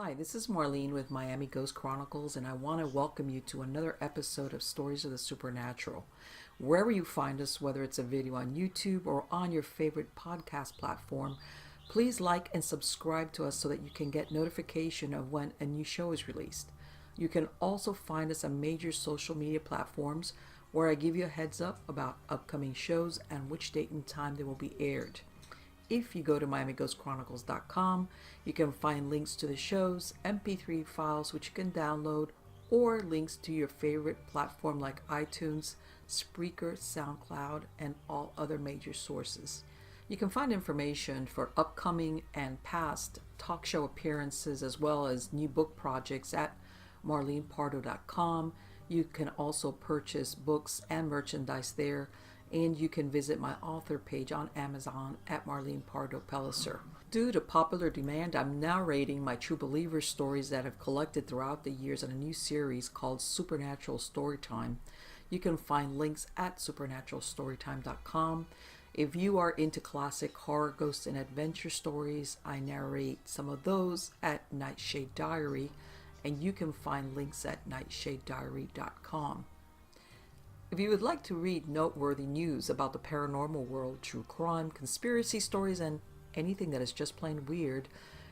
Hi, this is Marlene with Miami Ghost Chronicles, and I want to welcome you to another episode of Stories of the Supernatural. Wherever you find us, whether it's a video on YouTube or on your favorite podcast platform, please like and subscribe to us so that you can get notification of when a new show is released. You can also find us on major social media platforms where I give you a heads up about upcoming shows and which date and time they will be aired. If you go to MiamiGhostChronicles.com, you can find links to the shows, MP3 files which you can download, or links to your favorite platform like iTunes, Spreaker, SoundCloud, and all other major sources. You can find information for upcoming and past talk show appearances as well as new book projects at MarlenePardo.com. You can also purchase books and merchandise there, and you can visit my author page on Amazon at Marlene Pardo Pellicer. Due to popular demand, I'm narrating my True Believer stories that I've collected throughout the years in a new series called Supernatural Storytime. You can find links at supernaturalstorytime.com. If you are into classic horror, ghost, and adventure stories, I narrate some of those at Nightshade Diary, and you can find links at nightshadediary.com. If you would like to read noteworthy news about the paranormal world, true crime, conspiracy stories, and anything that is just plain weird,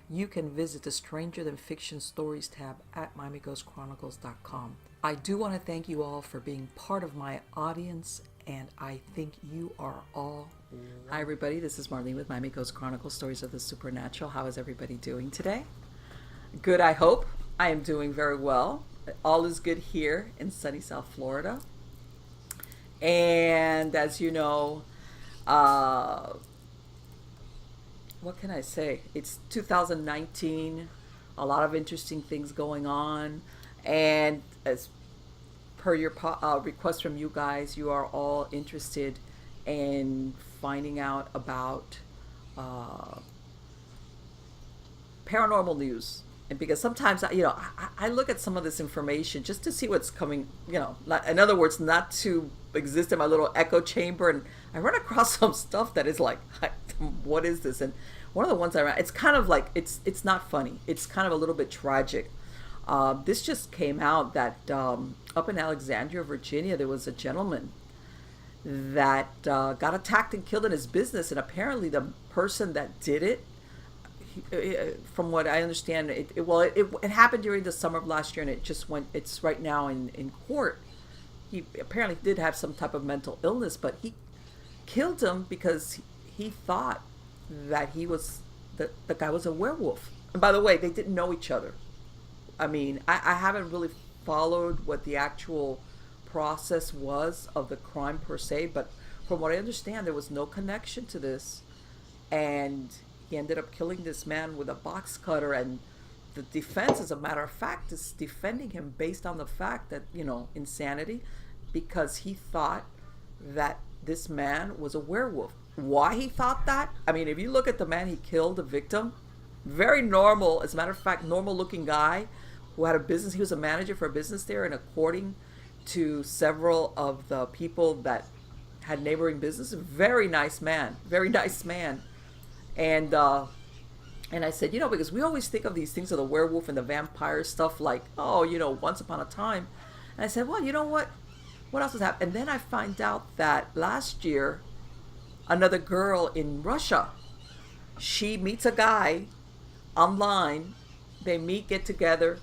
you can visit the Stranger Than Fiction Stories tab at MiamiGhostChronicles.com. I do want to thank you all for being part of my audience, and I think you are all welcome. Hi everybody, this is Marlene with Miami Ghost Chronicles, Stories of the Supernatural. How is everybody doing today? Good, I hope. I am doing very well. All is good here in sunny South Florida. And as you know, what can I say? It's 2019, a lot of interesting things going on. And as per your request from you guys, you are all interested in finding out about paranormal news. And because sometimes, I look at some of this information just to see what's coming, in other words, not to exist in my little echo chamber. And I run across some stuff that is like, what is this? And one of the ones I ran, it's kind of like, it's not funny. It's kind of a little bit tragic. This just came out that up in Alexandria, Virginia, there was a gentleman that got attacked and killed in his business. And apparently the person that did it, from what I understand, it happened during the summer of last year, and it's right now in court. He apparently did have some type of mental illness, but he killed him because he thought that the guy was a werewolf. And by the way, they didn't know each other. I mean, I haven't really followed what the actual process was of the crime per se, but from what I understand, there was no connection to this, and he ended up killing this man with a box cutter, and the defense, as a matter of fact, is defending him based on the fact that, insanity, because he thought that this man was a werewolf. Why he thought that? I mean, if you look at the man he killed, the victim, very normal, as a matter of fact, normal looking guy who had a business. He was a manager for a business there, and according to several of the people that had neighboring businesses, very nice man. And I said, because we always think of these things of the werewolf and the vampire stuff like, once upon a time. And I said, well, you know what? What else has happened? And then I find out that last year, another girl in Russia, she meets a guy online. They meet, get together.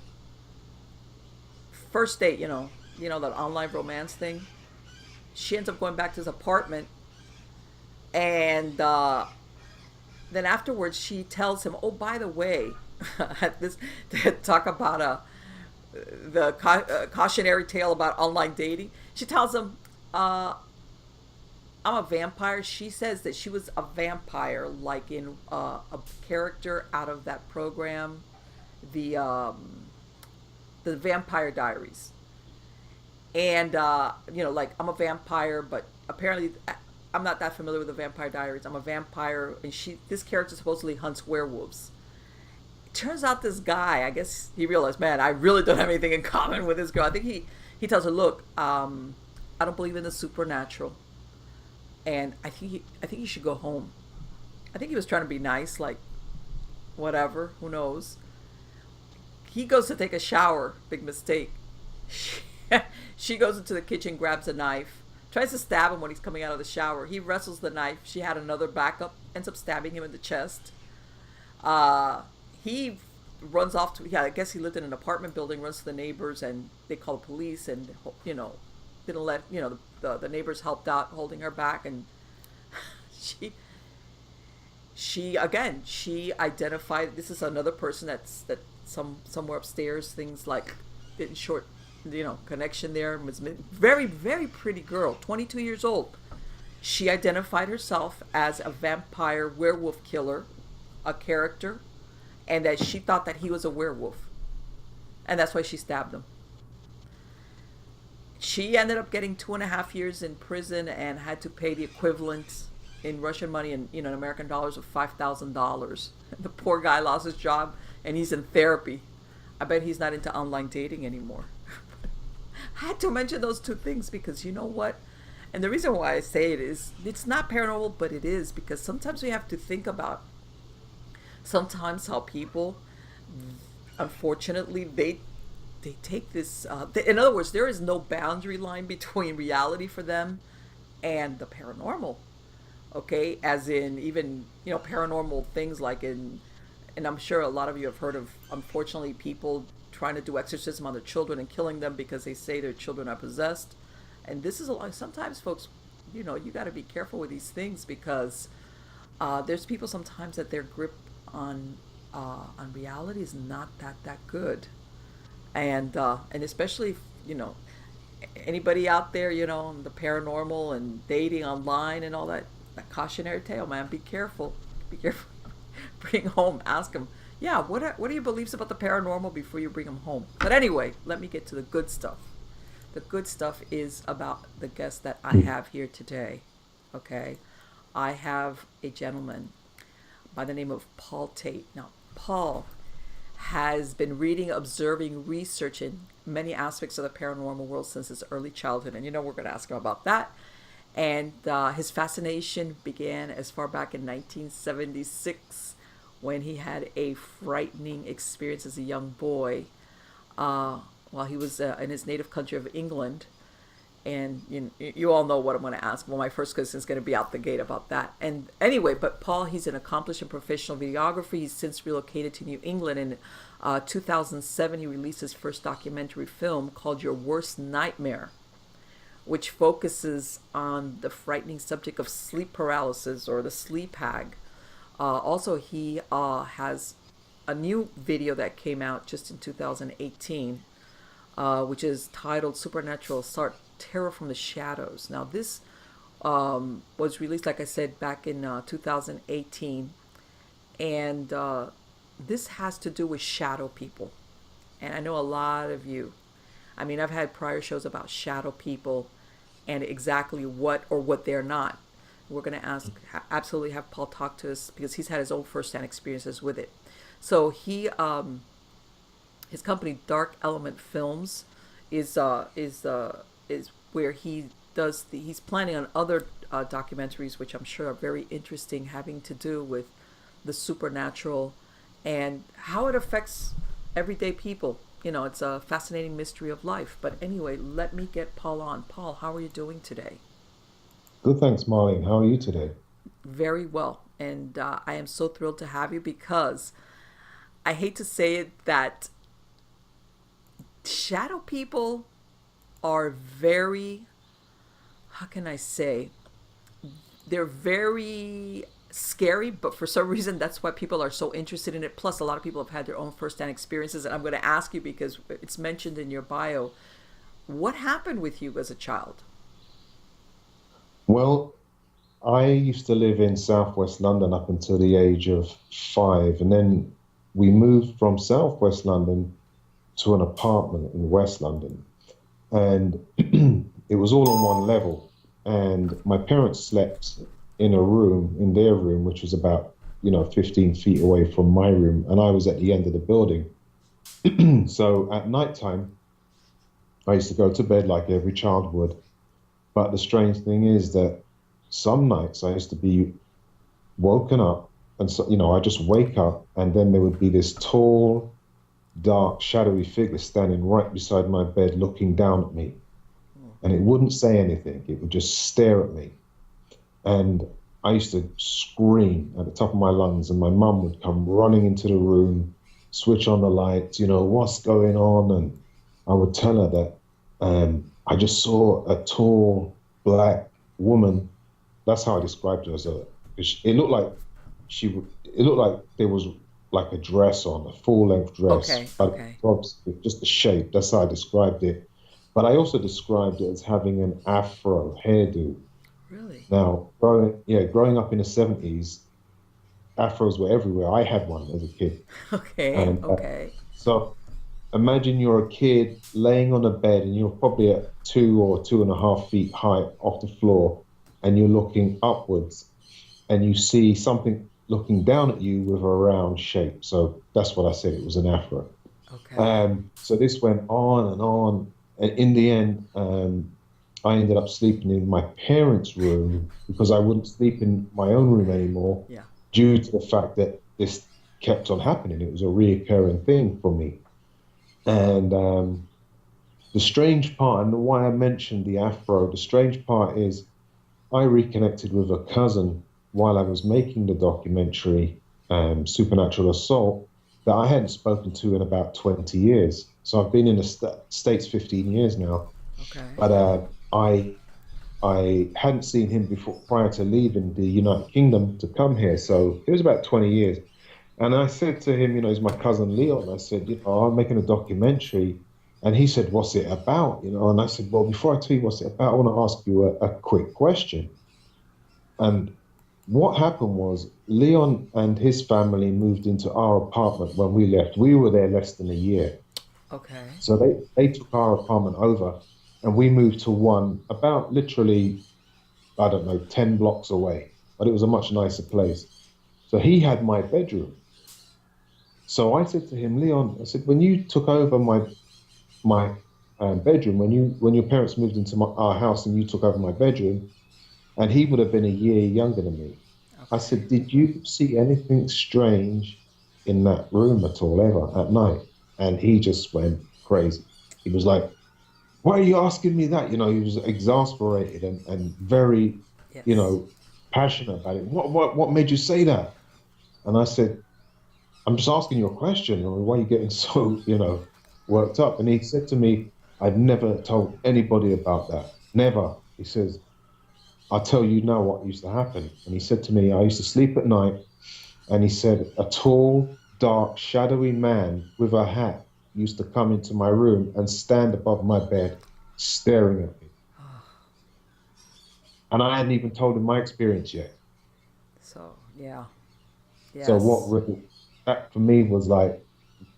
First date, that online romance thing. She ends up going back to his apartment. And then afterwards, she tells him, "Oh, by the way," this talk about the cautionary tale about online dating. She tells him, "I'm a vampire." She says that she was a vampire, like in a character out of that program, the Vampire Diaries. And like, I'm a vampire, but apparently I'm not that familiar with the Vampire Diaries. I'm a vampire, and this character supposedly hunts werewolves. It turns out this guy, I guess he realized, man, I really don't have anything in common with this girl. I think he tells her, look, I don't believe in the supernatural, and I think you should go home. I think he was trying to be nice, like, whatever, who knows. He goes to take a shower. Big mistake. She, she goes into the kitchen, grabs a knife, tries to stab him when he's coming out of the shower. He wrestles the knife. She had another backup, ends up stabbing him in the chest. He runs off to, yeah, I guess he lived in an apartment building, runs to the neighbors, and they call the police, and, you know, didn't let, you know, the neighbors helped out holding her back, and she identified, this is another person that somewhere upstairs, things like, in short, you know, connection there, was very, very pretty girl, 22 years old. She identified herself as a vampire werewolf killer, a character, and that she thought that he was a werewolf. And that's why she stabbed him. She ended up getting 2.5 years in prison and had to pay the equivalent in Russian money and, you know, in American dollars of $5,000. The poor guy lost his job and he's in therapy. I bet he's not into online dating anymore. I had to mention those two things because you know what? And the reason why I say it is, it's not paranormal, but it is, because sometimes we have to think about sometimes how people, unfortunately, they take this, in other words, there is no boundary line between reality for them and the paranormal. Okay, as in even, you know, paranormal things like and I'm sure a lot of you have heard of, unfortunately, people trying to do exorcism on their children and killing them because they say their children are possessed. And this is a lot, sometimes folks, you know, you got to be careful with these things because there's people sometimes that their grip on reality is not that good. And especially, you know, anybody out there, you know, the paranormal and dating online and all that cautionary tale, man, be careful. Be careful. Bring home, ask them, yeah, what are your beliefs about the paranormal before you bring them home? But anyway, let me get to the good stuff. The good stuff is about the guest that I have here today. Okay, I have a gentleman by the name of Paul Taitt. Now, Paul has been reading, observing, researching many aspects of the paranormal world since his early childhood. And you know, we're going to ask him about that. And his fascination began as far back in 1976 when he had a frightening experience as a young boy while he was in his native country of England. And you all know what I'm going to ask. Well, my first question is going to be out the gate about that. And anyway, but Paul, he's an accomplished and professional videographer. He's since relocated to New England. In 2007, he released his first documentary film called Your Worst Nightmare, which focuses on the frightening subject of sleep paralysis or the sleep hag. Also, he has a new video that came out just in 2018, which is titled Supernatural Assault, Terror from the Shadows. Now, this was released, like I said, back in 2018, and this has to do with shadow people. And I know a lot of you, I mean, I've had prior shows about shadow people and exactly what or what they're not. We're going to absolutely have Paul talk to us because he's had his own first-hand experiences with it. So he, his company Dark Element Films is where he does he's planning on other documentaries, which I'm sure are very interesting, having to do with the supernatural and how it affects everyday people. You know, it's a fascinating mystery of life. But anyway, let me get Paul on. Paul, how are you doing today? Good, thanks, Marlene. How are you today? Very well. And I am so thrilled to have you because I hate to say it that shadow people are very, how can I say, they're very scary, but for some reason that's why people are so interested in it. Plus, a lot of people have had their own first-hand experiences. And I'm going to ask you, because it's mentioned in your bio, what happened with you as a child? Well, I used to live in southwest London up until the age of 5, and then we moved from southwest London to an apartment in West London. And it was all on one level. And my parents slept in a room, in their room, which was about, 15 feet away from my room. And I was at the end of the building. So at nighttime, I used to go to bed like every child would. But the strange thing is that some nights I used to be woken up and, so, I just wake up and then there would be this tall, dark, shadowy figure standing right beside my bed, looking down at me. And it wouldn't say anything. It would just stare at me. And I used to scream at the top of my lungs, and my mum would come running into the room, switch on the lights, what's going on? And I would tell her that I just saw a tall black woman. That's how I described her as it looked like it looked like there was like a dress on, a full length dress, Okay, but okay. just the shape. That's how I described it. But I also described it as having an afro hairdo. Really? Now, growing up in the 70s, afros were everywhere. I had one as a kid. Okay, And okay. so imagine you're a kid laying on a bed and you're probably at 2 or 2.5 feet high off the floor, and you're looking upwards and you see something looking down at you with a round shape. So that's what I said. It was an afro. Okay. So this went on and on. And in the end, I ended up sleeping in my parents' room because I wouldn't sleep in my own room anymore Yeah. due to the fact that this kept on happening. It was a reoccurring thing for me. And the strange part, and why I mentioned the afro, the strange part is I reconnected with a cousin while I was making the documentary, Supernatural Assault, that I hadn't spoken to in about 20 years. So I've been in the States 15 years now, Okay. but I hadn't seen him before prior to leaving the United Kingdom to come here. So it was about 20 years. And I said to him, he's my cousin Leon. I said, I'm making a documentary. And he said, what's it about? And I said, well, before I tell you what's it about, I want to ask you a quick question. And what happened was Leon and his family moved into our apartment when we left. We were there less than a year. Okay. So they took our apartment over and we moved to one about literally, I don't know, 10 blocks away, but it was a much nicer place. So he had my bedroom. So I said to him, Leon, I said, when you took over my bedroom, when your parents moved into our house and you took over my bedroom, and he would have been a year younger than me. I Okay. said, did you see anything strange in that room at all ever at night? And he just went crazy. He was like, why are you asking me that? He was exasperated and very, you Yes. know, passionate about it. What made you say that? And I said, I'm just asking you a question. Why are you getting so, worked up? And he said to me, I've never told anybody about that. Never. He says, I'll tell you now what used to happen. And he said to me, I used to sleep at night, and he said, a tall, dark, shadowy man with a hat used to come into my room and stand above my bed, staring at me. And I hadn't even told him my experience yet. So, yeah. So Yes. that for me was like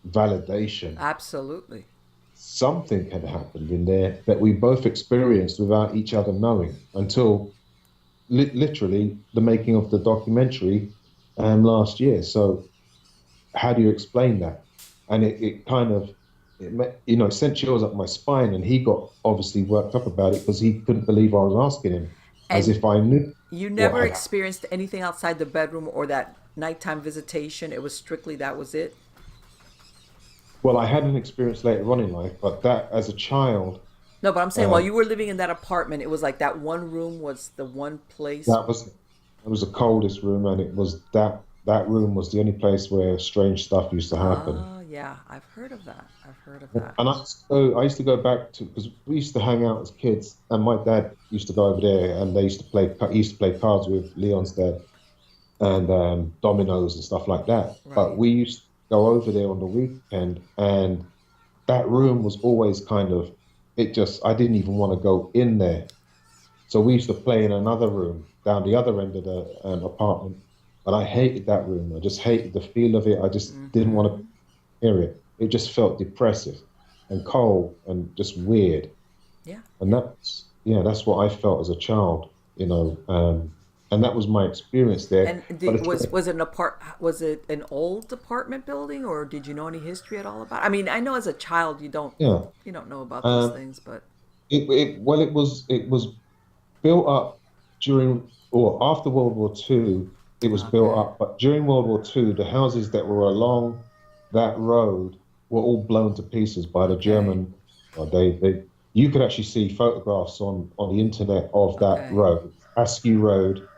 validation. Absolutely. Something had happened in there that we both experienced without each other knowing until literally the making of the documentary last year. So how do you explain that? And it kind of it sent chills up my spine, and he got obviously worked up about it because he couldn't believe I was asking him, as And if I knew you what never had happened. experienced anything outside the bedroom or that nighttime visitation. It was strictly that was it. Well, I had an experience later on in life, but that as a child, No, but I'm saying while uh, you were living in that apartment, it was like that one room was the one place. that was the coldest room, and it was that room was the only place where strange stuff used to happen. Ah, yeah, I've heard of that. I've heard of that. And I used to go back to because we used to hang out as kids, and my dad used to go over there, and they used to play. He used to play cards with Leon's dad and dominoes and stuff like that. But Right. we used to go over there on the weekend, and that room was always kind of it. Just I didn't even want to go in there, so we used to play in another room down the other end of the apartment. But I hated that room. I just hated the feel of it. I just didn't want to Mm-hmm. hear it. It just felt depressive and cold and just weird. Yeah, And yeah. that's what I felt as a child, and that was my experience there. And But was it an was it an old apartment building, or did you know any history at all about? I mean, I know as a child yeah, you don't know about those um, things, but it was built up during or after World War II. It was built okay. up, but during World War II, the houses that were along that road were all blown to pieces by the Okay. German. You could actually see photographs on the internet of that Okay. road, Askew Road,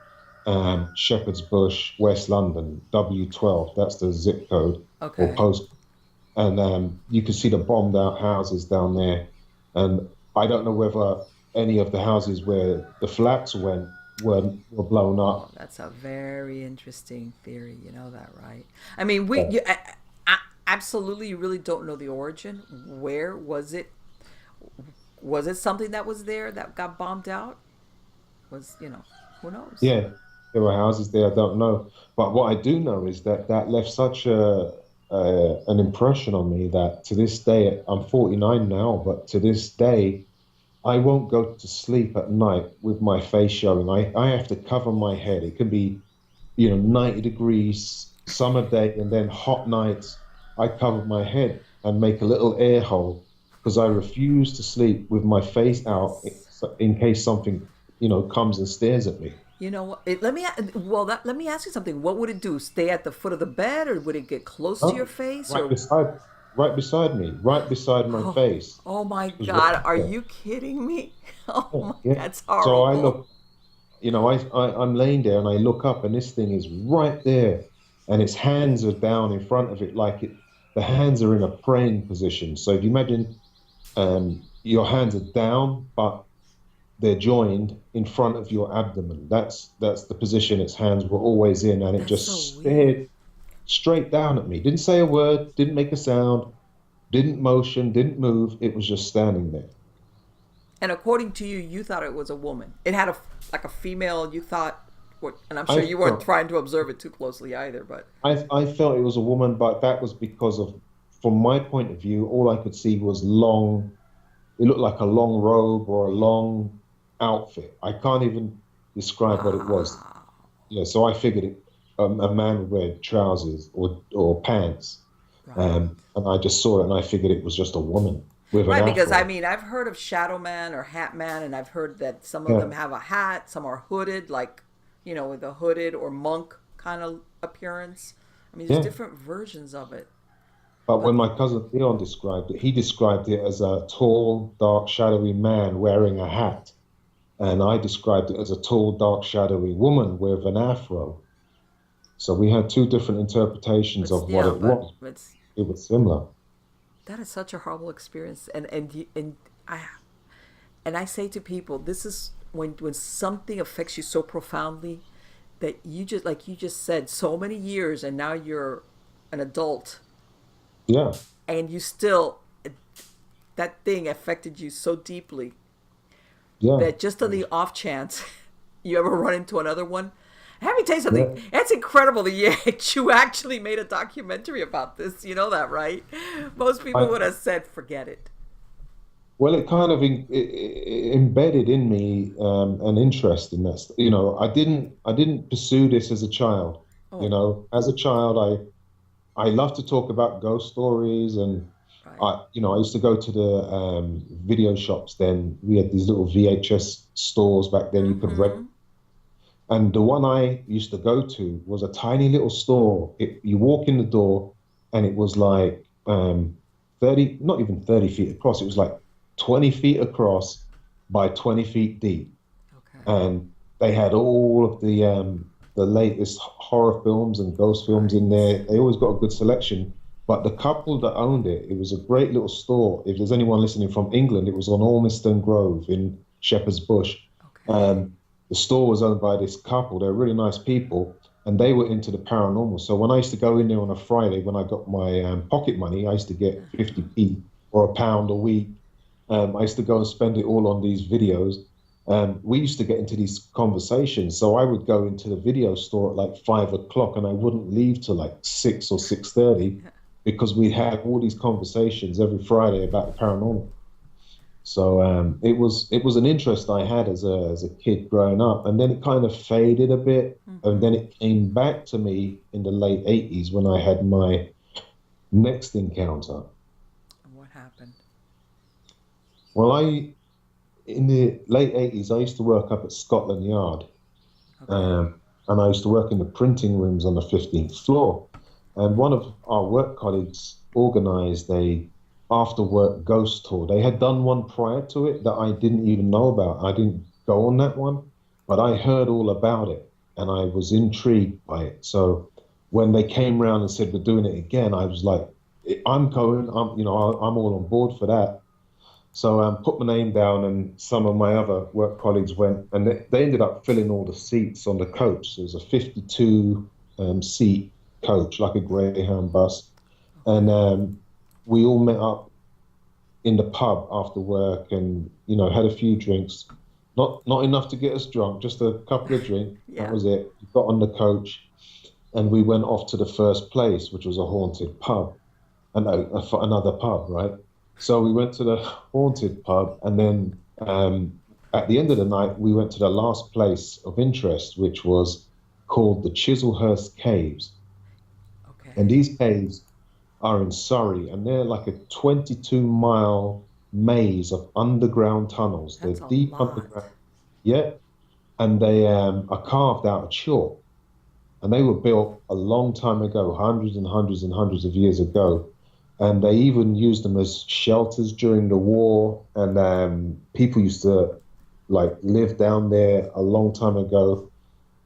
Shepherd's Bush, West London, W12. That's the zip code or Okay. post. And you can see the bombed out houses down there. And I don't know whether any of the houses where the flats were blown Oh, up. that's a very interesting theory. You know that, right? I mean, Yeah. absolutely, you really don't know the origin. Where was it? Was it something that was there that got bombed out? Was, who knows? Yeah, there were houses there. I don't know, but what I do know is that that left such an impression on me that to this day, I'm 49 now, but to this day, I won't go to sleep at night with my face showing. I have to cover my head. It can be, 90 degrees summer day, and then hot nights. I cover my head and make a little air hole because I refuse to sleep with my face out Yes. in case something, comes and stares at me. You know what? Let me ask you something. What would it do? Stay at the foot of the bed, or would it get close to your Oh, face? right Or beside, right beside me, right beside my oh, face. oh my It was right God, are there. you kidding me? Oh Yeah, my, yeah. that's So I horrible. look, I'm laying there and I look up and this thing is right there, and its hands are down in front of it, like the hands are in a praying position. So if you imagine, your hands are down, but they're joined in front of your abdomen. That's the position its hands were always in, and it That's so just weird. stared straight down at me. Didn't say a word, didn't make a sound, didn't motion, didn't move. It was just standing there. And according to you, you thought it was a woman. It had a like a female. You thought, and I'm sure I you weren't felt, trying to observe it too closely either. But I felt it was a woman, but that was because of, from my point of view, all I could see was long. It looked like a long robe or a long outfit. I can't even describe what it was. wow, Yeah, so I figured a man would wear trousers or pants, right. and I just saw it and I figured it was just a woman with an Right, because I afro. mean, I've heard of Shadow Man or Hat Man, and I've heard that some of them Yeah, have a hat, some are hooded, like, with a hooded or monk kind of appearance. I mean, there's yeah. different versions of it. But when But my cousin Theon described it, he described it as a tall, dark, shadowy man wearing a hat. And I described it as a tall, dark, shadowy woman with an afro. So we had two different interpretations it's, of what yeah, it but was. it's It was similar. that is such a horrible experience, and I say to people, this is when something affects you so profoundly that you just, like you just said, so many years, and now you're an adult, Yeah, and you still, that thing affected you so deeply yeah, that just on the off chance you ever run into another one. Let me tell you something. yeah. It's incredible that you actually made a documentary about this. You know that, right? Most people I, would have said, "Forget it." well, it kind of it embedded in me an interest in this. I didn't pursue this as a child. Oh, As a child, I love to talk about ghost stories, and right. I used to go to the video shops. Then we had these little VHS stores back then. You could rent, Mm-hmm. and the one I used to go to was a tiny little store. You walk in the door, and it was like 30, not even 30 feet across. It was like 20 feet across by 20 feet deep, Okay. and they had all of the latest horror films and ghost films in Right. there. They always got a good selection. But the couple that owned it, it was a great little store. If there's anyone listening from England, it was on Ormiston Grove in Shepherd's Bush. Okay. Um, the store was owned by this couple. They're really nice people, and they were into the paranormal. So when I used to go in there on a Friday, when I got my pocket money, I used to get 50p or a pound a week. I used to go and spend it all on these videos. We used to get into these conversations. So I would go into the video store at like 5 o'clock, and I wouldn't leave till like 6 or 6:30 because we had all these conversations every Friday about the paranormal. So it was an interest I had as a kid growing up, and then it kind of faded a bit, and then Mm-hmm. it came back to me in the late '80s when I had my next encounter. And what happened? Well, in the late '80s I used to work up at Scotland Yard, Okay. and I used to work in the printing rooms on the 15th floor. And one of our work colleagues organized a after work ghost tour. They had done one prior to it that I didn't even know about. I didn't go on that one, but I heard all about it and I was intrigued by it. So when they came around and said we're doing it again, I was like, I'm going. I'm all on board for that. So put my name down, and some of my other work colleagues went, and they ended up filling all the seats on the coach. So it was a 52 seat coach, like a Greyhound bus, and we all met up in the pub after work, and had a few drinks. Not enough to get us drunk, just a couple of drinks. Yeah. That was it. We got on the coach, and we went off to the first place, which was a haunted pub, and another pub, right? So we went to the haunted pub, and then at the end of the night, we went to the last place of interest, which was called the Chislehurst Caves. Okay. And these caves are in Surrey, and they're like a 22-mile maze of underground tunnels. That's They're deep a lot. underground. Yeah, and they are carved out of chalk, and they were built a long time ago, hundreds and hundreds and hundreds of years ago. And they even used them as shelters during the war. And people used to live down there a long time ago.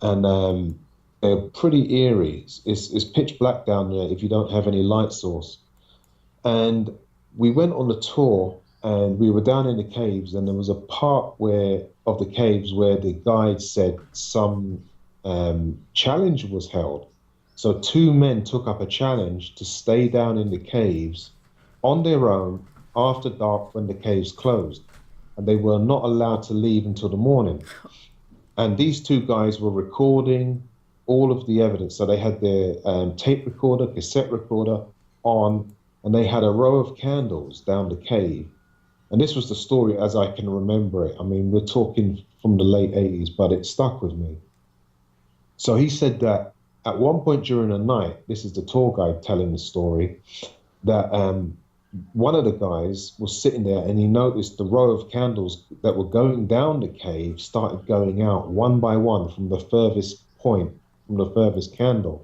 And they're pretty eerie. It's pitch black down there if you don't have any light source. And we went on the tour, and we were down in the caves, and there was a part of the caves where the guide said some challenge was held. So two men took up a challenge to stay down in the caves on their own after dark when the caves closed. And they were not allowed to leave until the morning. And these two guys were recording all of the evidence. So they had their tape recorder, cassette recorder on, and they had a row of candles down the cave. And this was the story as I can remember it. I mean, we're talking from the late 80s, but it stuck with me. So he said that at one point during the night, this is the tour guide telling the story, that one of the guys was sitting there and he noticed the row of candles that were going down the cave started going out one by one from the furthest point, from the furthest candle,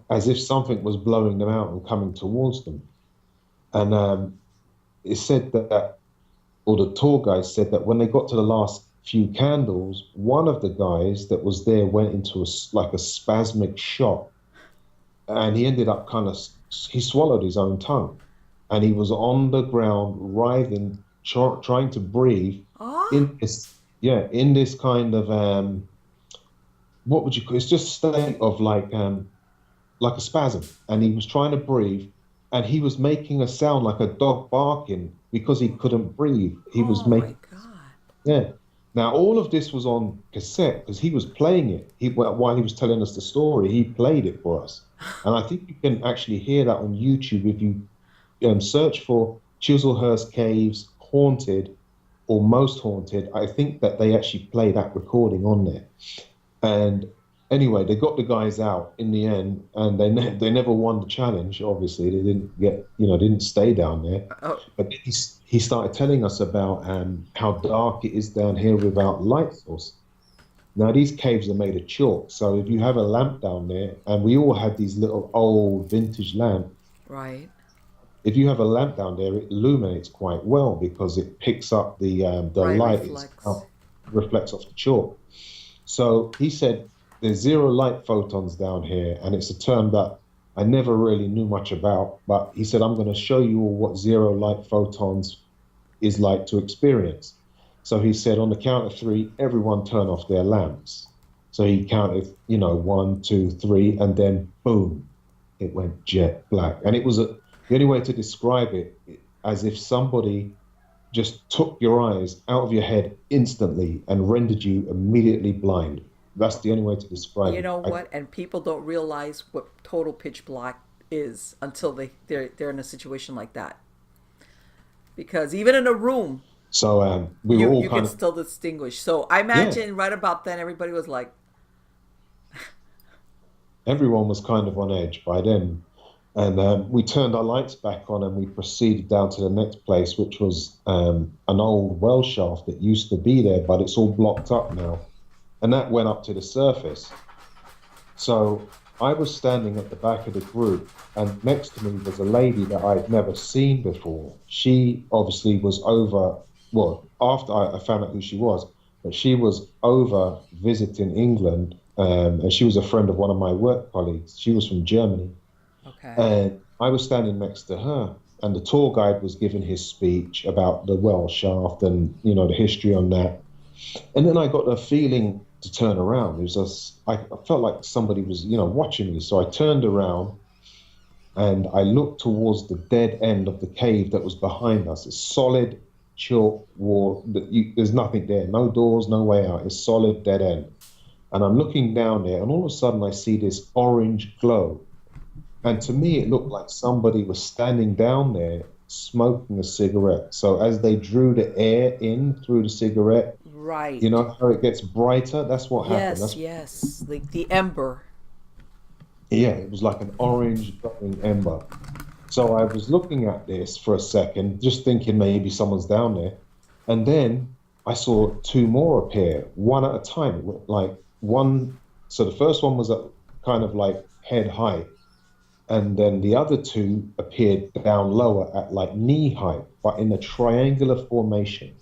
as if something was blowing them out and coming towards them. And it said that, or the tour guide said that when they got to the last few candles, one of the guys that was there went into a spasmic shock, and he ended up he swallowed his own tongue, and he was on the ground writhing, trying to breathe in this kind of what would you call it? It's just a state of like a spasm, and he was trying to breathe, and he was making a sound like a dog barking because he couldn't breathe. He was making, my God. yeah. Now, all of this was on cassette because he was playing it. While he was telling us the story, he played it for us. And I think you can actually hear that on YouTube if you search for Chislehurst Caves Haunted or Most Haunted. I think that they actually play that recording on there. And anyway, they got the guys out in the end, and they never won the challenge. Obviously, they didn't didn't stay down there. Oh. But he started telling us about how dark it is down here without light source. Now, these caves are made of chalk, so if you have a lamp down there, and we all had these little old vintage lamps. Right. If you have a lamp down there, it illuminates quite well because it picks up the light, reflects off the chalk. So he said there's zero light photons down here, and it's a term that I never really knew much about, but he said, I'm going to show you all what zero light photons is like to experience. So he said, on the count of three, everyone turn off their lamps. So he counted, 1, 2, 3, and then boom, it went jet black. And it was the only way to describe it, as if somebody just took your eyes out of your head instantly and rendered you immediately blind. That's the only way to describe it. You know what? And people don't realize what total pitch black is until they're in a situation like that. Because even in a room, so we were all you can still distinguish. So I imagine right about then, everybody was like, everyone was kind of on edge by then. And we turned our lights back on and we proceeded down to the next place, which was an old well shaft that used to be there, but it's all blocked up now. And that went up to the surface. So I was standing at the back of the group, and next to me was a lady that I'd never seen before. She obviously was over, well, after I found out who she was, but she was over visiting England, and she was a friend of one of my work colleagues. She was from Germany. Okay. And I was standing next to her, and the tour guide was giving his speech about the well shaft and, the history on that. And then I got a feeling to turn around. It was just, I felt like somebody was, watching me. So I turned around and I looked towards the dead end of the cave that was behind us. It's solid chalk wall. There's nothing there, no doors, no way out. It's solid dead end. And I'm looking down there, and all of a sudden I see this orange glow. And to me, it looked like somebody was standing down there smoking a cigarette. So as they drew the air in through the cigarette, Right. you know how it gets brighter? That's what happened. Yes, yes. Like the ember. Yeah, it was like an orange glowing ember. So I was looking at this for a second, just thinking maybe someone's down there. And then I saw two more appear, one at a time. Like one, so the first one was at kind of like head height. And then the other two appeared down lower at like knee height, but in a triangular formation.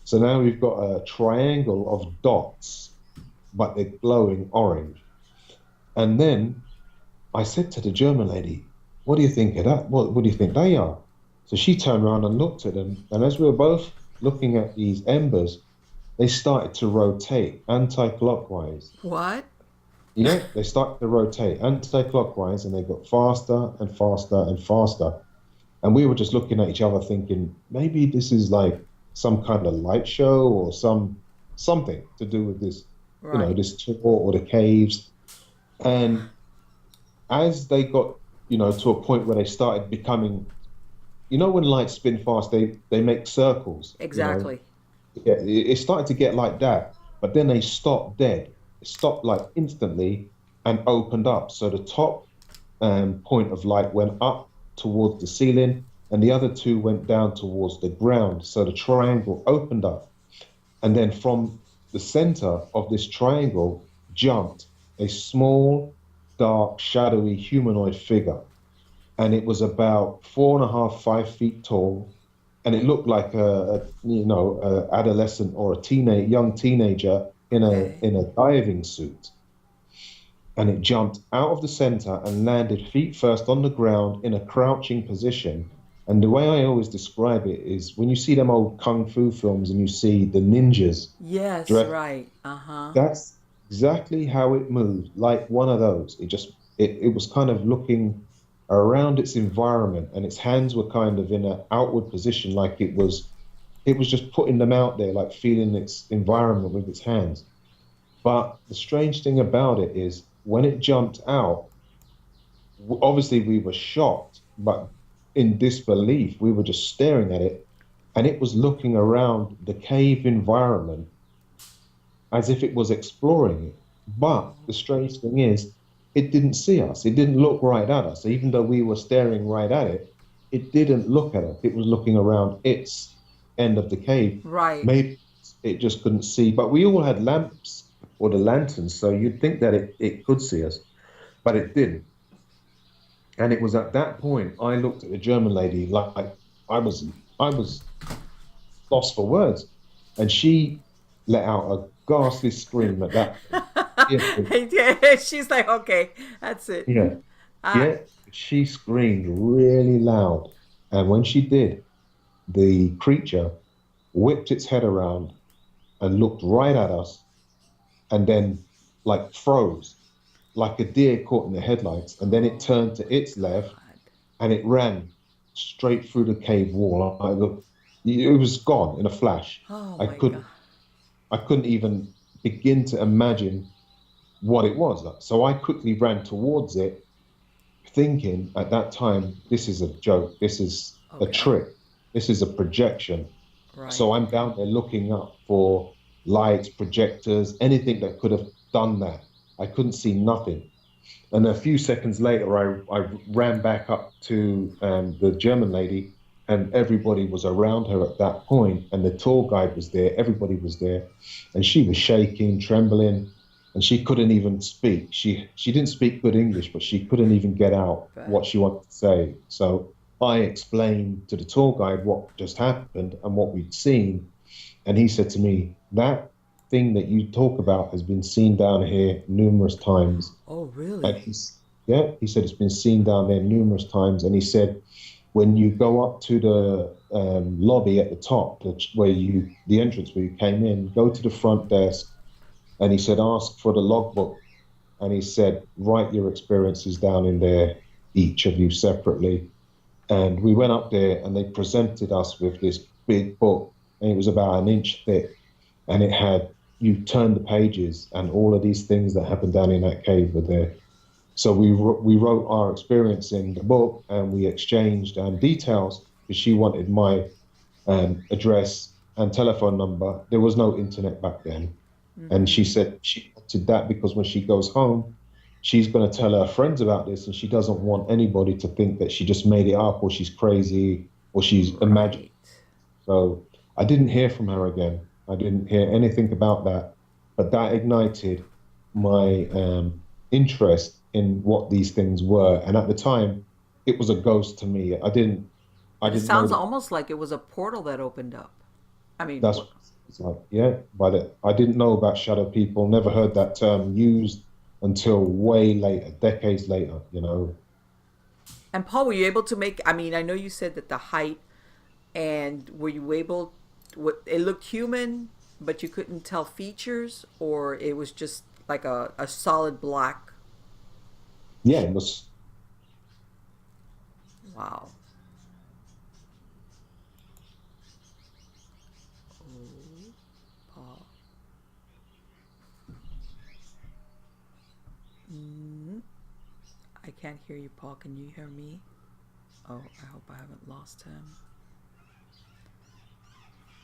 So now we've got a triangle of dots, but they're glowing orange. And then I said to the German lady, what do you think of that? What do you think they are? So she turned around and looked at them. And as we were both looking at these embers, they started to rotate anti-clockwise. What? Yeah, they started to rotate anti-clockwise, and they got faster and faster and faster. And we were just looking at each other thinking, maybe this is like some kind of light show or something to do with this, Right. this tour or the caves. And as they got, to a point where they started becoming, when lights spin fast, they make circles. Exactly. Yeah, it started to get like that, but then they stopped dead. It stopped like instantly and opened up. So the top point of light went up towards the ceiling, and the other two went down towards the ground. So the triangle opened up, and then from the center of this triangle jumped a small, dark, shadowy humanoid figure, and it was about 4.5, 5 feet tall, and it looked like a adolescent or a young teenager in a Okay. in a diving suit. And it jumped out of the center and landed feet first on the ground in a crouching position. And the way I always describe it is when you see them old kung fu films and you see the ninjas Yes, dressed, right. Uh-huh. that's exactly how it moved, like one of those. It was kind of looking around its environment, and its hands were kind of in an outward position, like it was just putting them out there, like feeling its environment with its hands. But the strange thing about it is when it jumped out, obviously we were shocked, but in disbelief, we were just staring at it, and it was looking around the cave environment as if it was exploring it. But the strange thing is, it didn't see us. It didn't look right at us. Even though we were staring right at it, it didn't look at us. It was looking around its end of the cave. Right. Maybe it just couldn't see. But we all had lamps or the lanterns, so you'd think that it could see us, but it didn't. And it was at that point I looked at the German lady like I was lost for words. And she let out a ghastly scream at that point. Yeah, She's like, okay, that's it. yeah, Uh, yeah. She screamed really loud. And when she did, the creature whipped its head around and looked right at us, and then like froze, like a deer caught in the headlights. And then it turned to its left God. and it ran straight through the cave wall. I looked, it was gone in a flash. Oh I my God. couldn't, I couldn't even begin to imagine what it was. So I quickly ran towards it, thinking at that time, this is a joke, this is a Okay. trick, this is a projection. Right. So I'm down there looking up for lights, projectors, anything that could have done that. I couldn't see nothing. And a few seconds later, I ran back up to the German lady, and everybody was around her at that point. And the tour guide was there, everybody was there. And she was shaking, trembling. and she couldn't even speak. She didn't speak good English, but she couldn't even get out But what she wanted to say. So I explained to the tour guide what just happened and what we'd seen, and he said to me, "That thing that you talk about has been seen down here numerous times." oh, And really? yeah, he said it's been seen down there numerous times. And he said, when you go up to the lobby at the top, the entrance where you came in, go to the front desk. And he said, ask for the logbook. And he said, write your experiences down in there, each of you separately. And we went up there and they presented us with this big book. And it was about an inch thick. And it had, you turn the pages and all of these things that happened down in that cave were there. So we wrote our experience in the book and we exchanged details because she wanted my address and telephone number. There was no internet back then. And she Mm-hmm. said she wanted that because when she goes home, she's going to tell her friends about this and she doesn't want anybody to think that she just made it up or she's crazy or she's imagined. Right. So I didn't hear from her again. I didn't hear anything about that. But that ignited my interest in what these things were. And at the time, it was a ghost to me. I But it didn't know sounds that almost like it was a portal that opened up. I mean, that's what it's like. Yeah, but I didn't know about shadow people. Never heard that term used until way later, decades later. and Paul, were you able to make? I mean, I know you said that the height, and were you able? What it looked human, but you couldn't tell features, or it was just like a solid black. Yeah, it was. Wow. Oh, Paul. Mm, I can't hear you, Paul. Can you hear me? Oh, I hope I haven't lost him.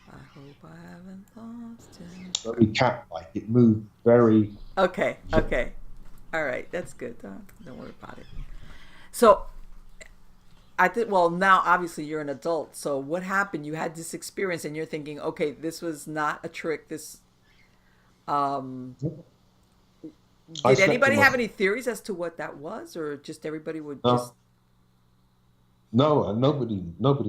I hope I haven't lost him. Very cat-like. It moved very, Okay, very. okay. All right, that's good. Don't worry about it. So I think, well, now obviously you're an adult. So what happened? You had this experience and you're thinking, okay, this was not a trick. Um, I did slept in anybody my. have any theories as to what that was, or just everybody would just, No, no, and nobody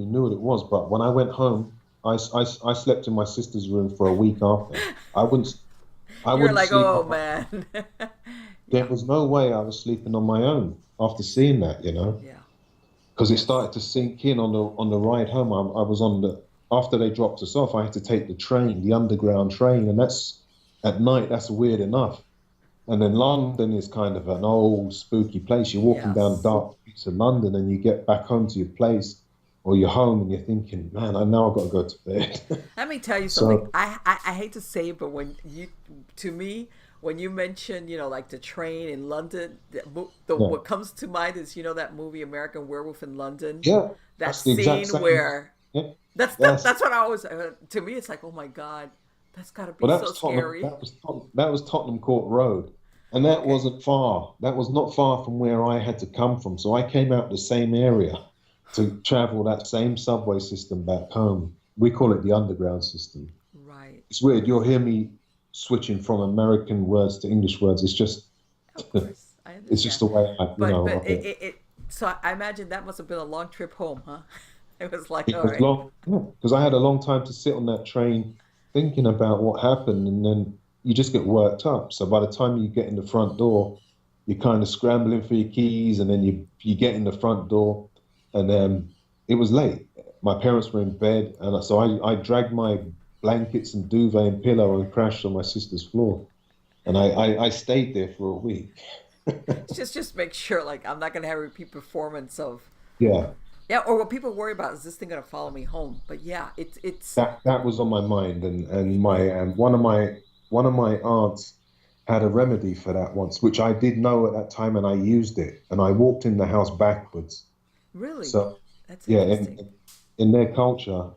knew what it was. But when I went home, I slept in my sister's room for a week after. I wouldn't I you're wouldn't like, sleep oh on my. man. There Yeah, was no way I was sleeping on my own after seeing that, yeah, because it yes. started to sink in on the ride home. I was on the after they dropped us off. I had to take the train, the underground train, and that's at night. That's weird enough. And then London is kind of an old spooky place. You're walking down Yes. dark streets of London, and you get back home to your place or your home, and you're thinking, man, I know I've got to go to bed. Let me tell you something. So I hate to say it, but to me, when you mention, like the train in London, yeah, what comes to mind is, that movie American Werewolf in London, yeah, that that's the exact scene same. where Yeah, that's that, yes. that's what I always, to me, it's like, oh my God, that's got to be Well, so scary. That was Tottenham Court Road, and that Okay. wasn't far. That was not far from where I had to come from. So I came out the same area to travel that same subway system back home. We call it the underground system. Right. It's weird. You'll hear me switching from American words to English words. It's just Of course. I it's just understand. the way But I so I imagine that must have been a long trip home, huh? It was like, it all was right. long, yeah, because I had a long time to sit on that train thinking about what happened, and then you just get worked up. So by the time you get in the front door, you're kind of scrambling for your keys, and then you get in the front door, and it was late. My parents were in bed, and so I dragged my blankets and duvet and pillow and crashed on my sister's floor, and I stayed there for a week. Just make sure, like, I'm not gonna have a repeat performance of, Yeah, yeah, or what people worry about is this thing gonna follow me home. But yeah, it's that was on my mind, and my one of my aunts had a remedy for that once, which I did know at that time, and I used it, and I walked in the house backwards. really, So that's yeah, interesting. in their culture,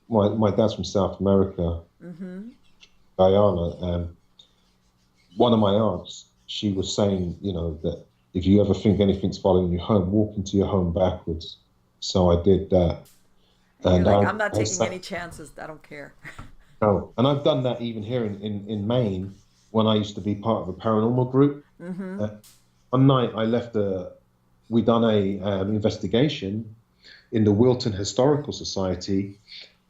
well, my dad's from South America, Mm-hmm. Guyana, and one of my aunts, she was saying, that if you ever think anything's following you home, walk into your home backwards. So I did that, And you're and like, I'm not I taking sat. any chances. I don't care. Oh, and I've done that even here in Maine when I used to be part of a paranormal group. Mm-hmm. One night I left we done a investigation in the Wilton Historical Society,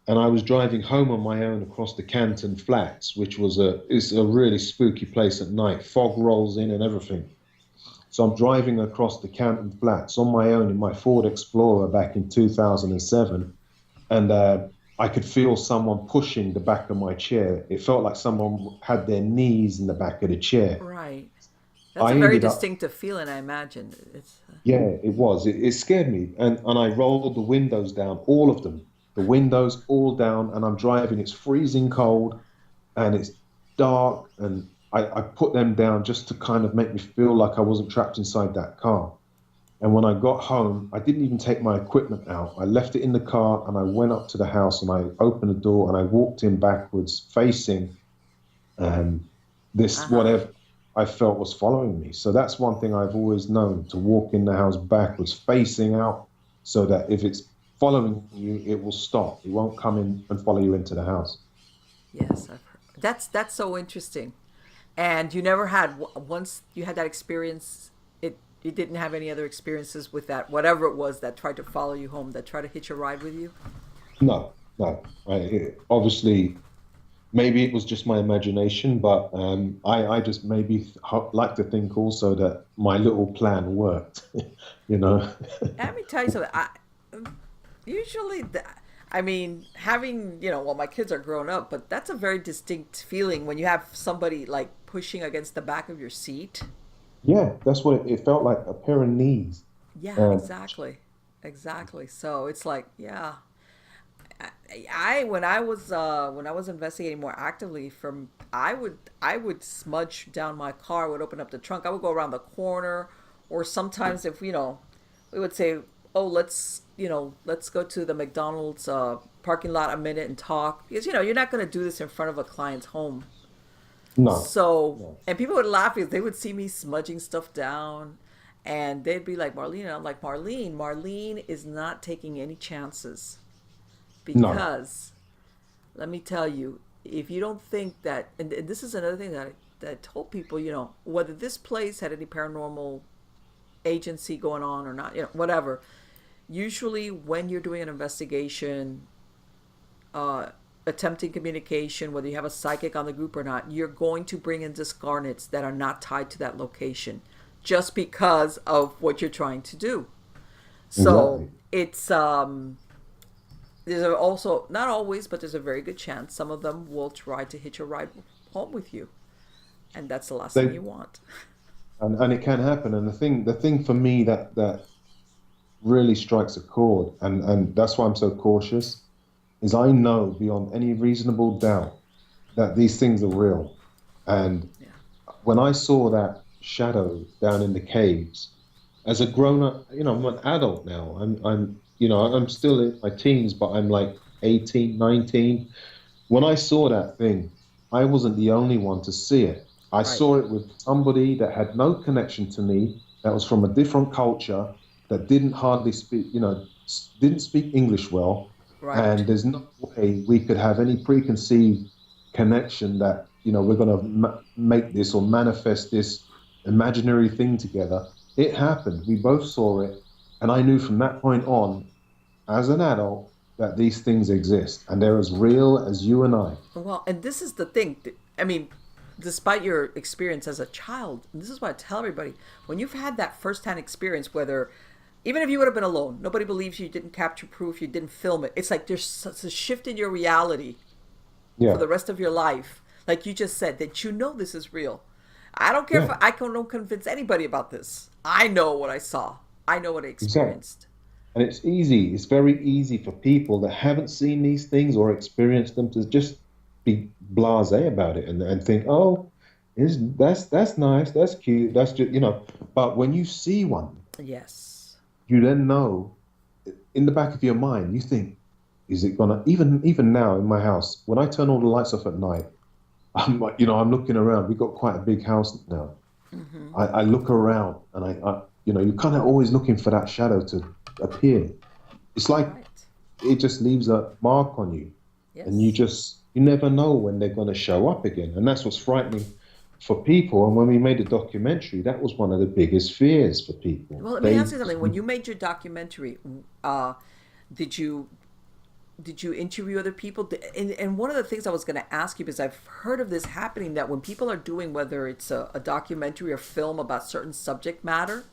and I was driving home on my own across the Canton Flats, which is a really spooky place at night. Fog rolls in and everything. So I'm driving across the Canton Flats on my own in my Ford Explorer back in 2007, and I could feel someone pushing the back of my chair. It felt like someone had their knees in the back of the chair. Right. That's I a very ended up, distinctive feeling, I imagine. It's yeah, it was. It scared me, and I rolled the windows down, all of them, the windows all down, and I'm driving. It's freezing cold, and it's dark, and I put them down just to kind of make me feel like I wasn't trapped inside that car. And when I got home, I didn't even take my equipment out. I left it in the car, and I went up to the house, and I opened the door, and I walked in backwards, facing this uh-huh. whatever I felt was following me. So that's one thing I've always known, to walk in the house backwards, facing out, so that if it's following you, it will stop. It won't come in and follow you into the house. Yes, I've heard. That's so interesting. And you never had once you had that experience. It you didn't have any other experiences with that whatever it was that tried to follow you home, that tried to hitch a ride with you. No, no. Obviously, maybe it was just my imagination, but I just maybe like to think also that my little plan worked, you know. Let me tell you something. Usually, I mean, having well, my kids are grown up, but that's a very distinct feeling when you have somebody like pushing against the back of your seat. Yeah, that's what it felt like, a pair of knees. Yeah, Um, exactly, exactly. So it's like, yeah, I when I was investigating more actively, from I would smudge down my car, would open up the trunk, I would go around the corner, or sometimes if we would say, oh, let's go to the McDonald's parking lot a minute and talk, because you're not going to do this in front of a client's home. no, So, no, and people would laugh because they would see me smudging stuff down, and they'd be like, Marlene, and I'm like, Marlene is not taking any chances, no. because let me tell you, if you don't think that, and this is another thing that I told people, whether this place had any paranormal agency going on or not, whatever. Usually, when you're doing an investigation, uh, attempting communication, whether you have a psychic on the group or not, you're going to bring in discarnates that are not tied to that location, just because of what you're trying to do. So Exactly. it's also, not always, but there's a very good chance some of them will try to hitch a ride home with you, and that's the last thing They you want. and it can happen. And the thing for me that really strikes a chord, and that's why I'm so cautious, is I know beyond any reasonable doubt that these things are real. And Yeah. when I saw that shadow down in the caves, as a grown up, I'm an adult now. I'm still in my teens, but I'm like 18, 19. When I saw that thing, I wasn't the only one to see it. I Right. saw it with somebody that had no connection to me, that was from a different culture, that didn't hardly speak, didn't speak English well. Right. And there's no way we could have any preconceived connection that, we're going to make this or manifest this imaginary thing together. It happened. We both saw it. And I knew from that point on, as an adult, that these things exist and they're as real as you and I. Well, and this is the thing. I mean, despite your experience as a child, and this is what I tell everybody: when you've had that firsthand experience, whether even if you would have been alone, nobody believes you, didn't capture proof, you didn't film it. It's like there's such a shift in your reality for Yeah, the rest of your life. Like you just said, that this is real. I don't care if yeah, don't convince anybody about this. I know what I saw. I know what I exactly. experienced. And it's easy. It's very easy for people that haven't seen these things or experienced them to just be blasé about it and think, oh, that's nice, that's cute, that's just. But when you see one, Yes. you then know in the back of your mind, you think, is it gonna even now in my house, when I turn all the lights off at night, I'm like, I'm looking around. We've got quite a big house now. Mm-hmm. I look around and you're kind of always looking for that shadow to appear. It's like Right. it just leaves a mark on you, and Yes. you never know when they're going to show up again, and that's what's frightening for people. And when we made a documentary, that was one of the biggest fears for people. Well, let me ask They, you something. When you made your documentary, uh, did you did you interview other people? And one of the things I was going to ask you, because I've heard of this happening, that when people are doing, whether it's a documentary or film about certain subject matter,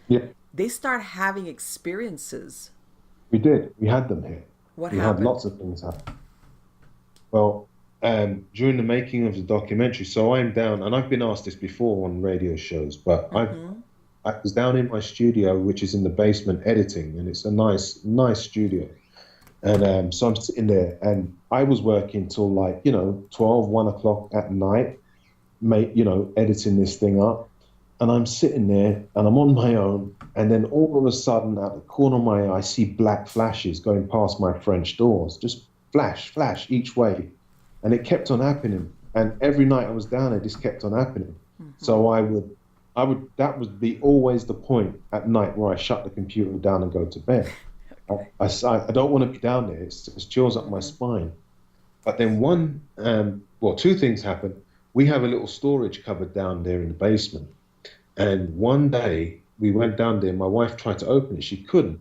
yeah, they start having experiences. we did. We had them here. What We had happened? lots of things happen. Well, during the making of the documentary, so I'm down, and I've been asked this before on radio shows, but Mm-hmm. I was down in my studio, which is in the basement editing, and it's a nice studio. And so I'm sitting there, and I was working till like, 12, 1 o'clock at night, editing this thing up. And I'm sitting there, and I'm on my own, and then all of a sudden, out the corner of my eye, I see black flashes going past my French doors, just flash, flash each way. And it kept on happening. And every night I was down there, this kept on happening. Mm-hmm. So that would be always the point at night where I shut the computer down and go to bed. Okay. I don't want to be down there. It just chills up my Mm-hmm. spine. But then two things happened. We have a little storage cupboard down there in the basement. And one day we went down there. My wife tried to open it. She couldn't.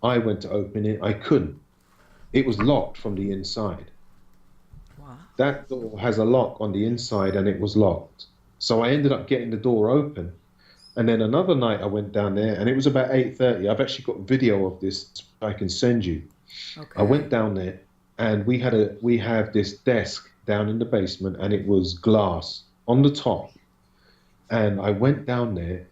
I went to open it. I couldn't. It was locked from the inside. Wow. That door has a lock on the inside, and it was locked. So I ended up getting the door open. And then another night I went down there, and it was about 8:30. I've actually got video of this I can send you. I Okay. went down there, and we have this desk down in the basement, and it was glass on the top. And I went down there,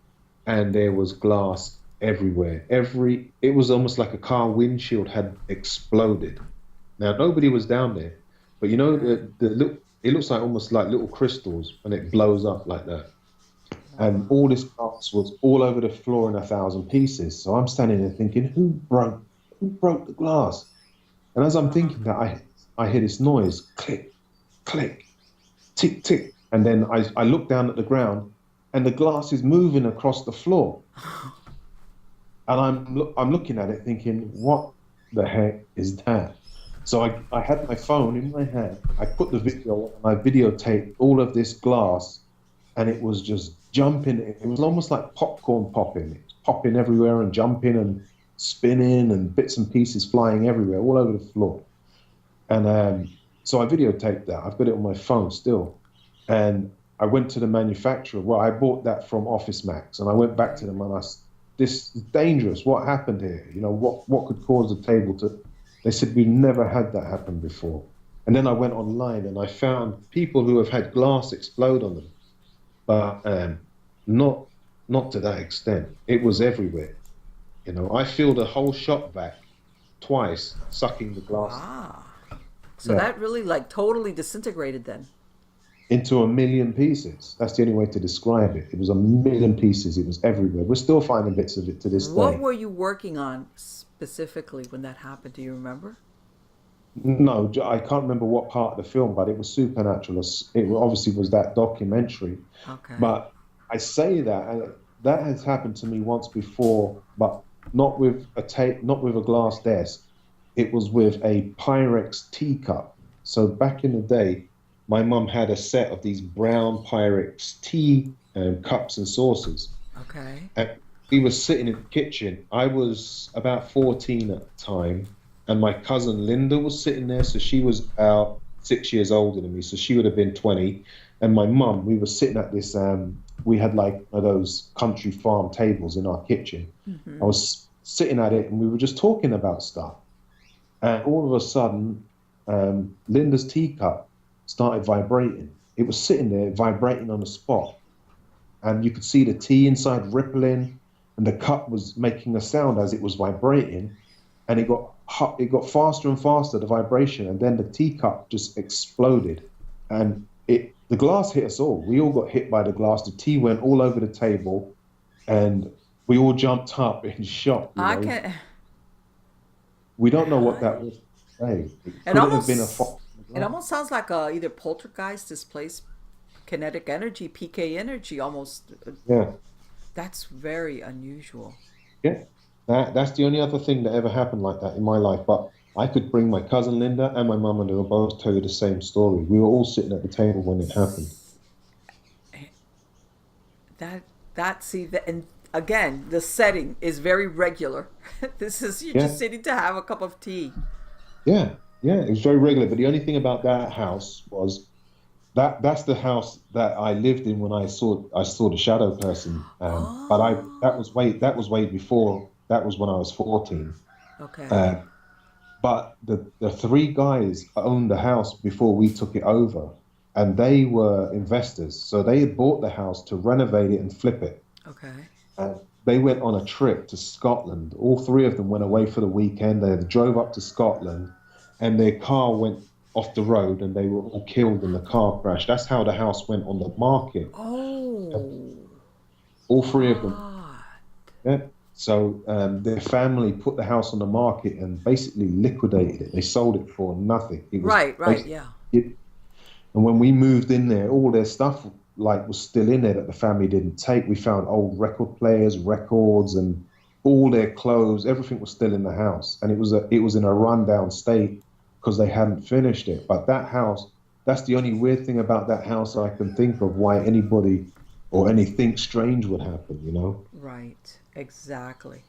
and there was glass everywhere. It was almost like a car windshield had exploded. Now nobody was down there, but Okay. it looks like almost like little crystals, and it blows up like that. And Wow. all this glass was all over the floor in 1,000 pieces. So I'm standing there thinking, who broke the glass? And as I'm Uh-huh. thinking that, I hear this noise, click, click, tick, tick. And then I look down at the ground, and the glass is moving across the floor. And I'm looking at it thinking, what the heck is that? So I had my phone in my hand. I put the video on, I videotaped all of this glass, and it was just jumping. It was almost like popcorn popping. It was popping everywhere and jumping and spinning, and bits and pieces flying everywhere, all over the floor. And so I videotaped that. I've got it on my phone still. And I went to the manufacturer. Well, I bought that from Office Max, and I went back to them, and this is dangerous. What happened here? What could cause the table to? They said we never had that happen before. And then I went online, and I found people who have had glass explode on them, but not not to that extent. It was everywhere. I filled a whole shop vac twice, sucking the glass. Wow. So Yeah, that really like totally disintegrated then. into a million pieces. That's the only way to describe it. It was a million pieces. It was everywhere. We're still finding bits of it to this What day. were you working on specifically when that happened? Do you remember? No, I can't remember what part of the film, but it was supernatural. It obviously was that documentary. Okay. But I say that, and that has happened to me once before, but not with a glass desk. It was with a Pyrex teacup. So back in the day, my mum had a set of these brown Pyrex tea cups and saucers. Okay. And we were sitting in the kitchen. I was about 14 at the time, and my cousin Linda was sitting there. So she was about 6 years older than me. So she would have been 20. And my mum, we were sitting at this, we had like one of those country farm tables in our kitchen. I Mm-hmm. was sitting at it, and we were just talking about stuff. And all of a sudden, Linda's teacup started vibrating. It was sitting there vibrating on the spot, and you could see the tea inside rippling, and the cup was making a sound as it was vibrating, and it got faster and faster, the vibration, and then the teacup just exploded, and the glass hit us all. We all got hit by the glass. The tea went all over the table, and we all jumped up in shock. I can. We don't know what I, that was to say. It it could have been a almost fault in the it glass. almost sounds like either poltergeist, displaced kinetic energy, PK energy. Almost. Yeah, That's very unusual. yeah. That's the only other thing that ever happened like that in my life. But I could bring my cousin Linda and my mum, and they will both tell you the same story. We were all sitting at the table when it happened. See that, and again, the setting is very regular. This is you're just Yeah, sitting to have a cup of tea. yeah, yeah. It was very regular. But the only thing about that house was that's the house that I lived in when I saw the shadow person. But I Oh, that was way before. That was when I was 14. okay. Uh, but the three guys owned the house before we took it over, and they were investors. So they had bought the house to renovate it and flip it. Okay. And they went on a trip to Scotland. All three of them went away for the weekend. They drove up to Scotland, and their car went off the road, and they were all killed in the car crash. That's how the house went on the market. Oh, All three of them. what? Yeah. So their family put the house on the market and basically liquidated it. They sold it for nothing. It was Right, right, basically yeah. it, and when we moved in there, all their stuff like was still in there that the family didn't take. We found old record players, records, and all their clothes. Everything was still in the house, and it was in a rundown state because they hadn't finished it. But that house, that's the only weird thing about that house I can think of why anybody or anything strange would happen. You know? Right, exactly.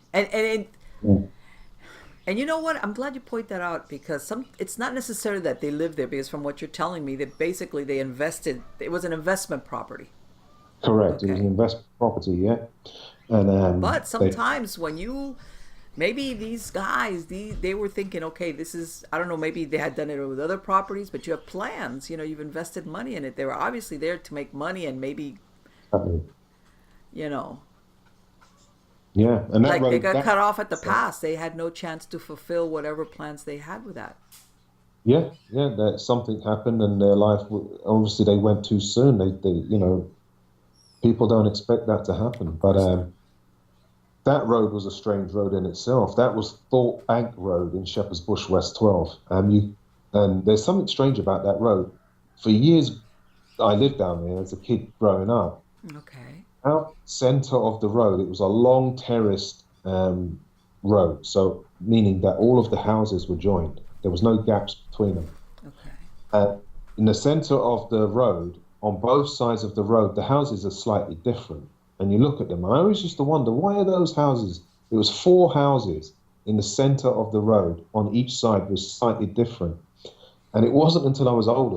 And you know what? I'm glad you point that out because it's not necessarily that they live there because from what you're telling me that basically they invested it was an investment property. Correct. It was an Okay. investment property, yeah. And But they sometimes when you maybe these guys they were thinking, okay, this is I don't know, maybe they had done it with other properties, but you have plans, you've invested money in it. They were obviously there to make money and maybe, you know, yeah, and that like they road got that cut off at the pass. They had no chance to fulfill whatever plans they had with that. yeah, yeah, that something happened and their life obviously they went too soon. They people don't expect that to happen. Of But course not. that road was a strange road in itself. That was Thorpe Bank Road in Shepherd's Bush, West 12. And there's something strange about that road. For years, I lived down there as a kid growing up. Okay. Out center of the road, it was a long terraced road. So meaning that all of the houses were joined. There was no gaps between them. Okay. Uh, in the center of the road, on both sides of the road, the houses are slightly different. And you look at them, and I always used to wonder, why are those houses? It was four houses in the center of the road. On each side was slightly different. And it wasn't until I was older,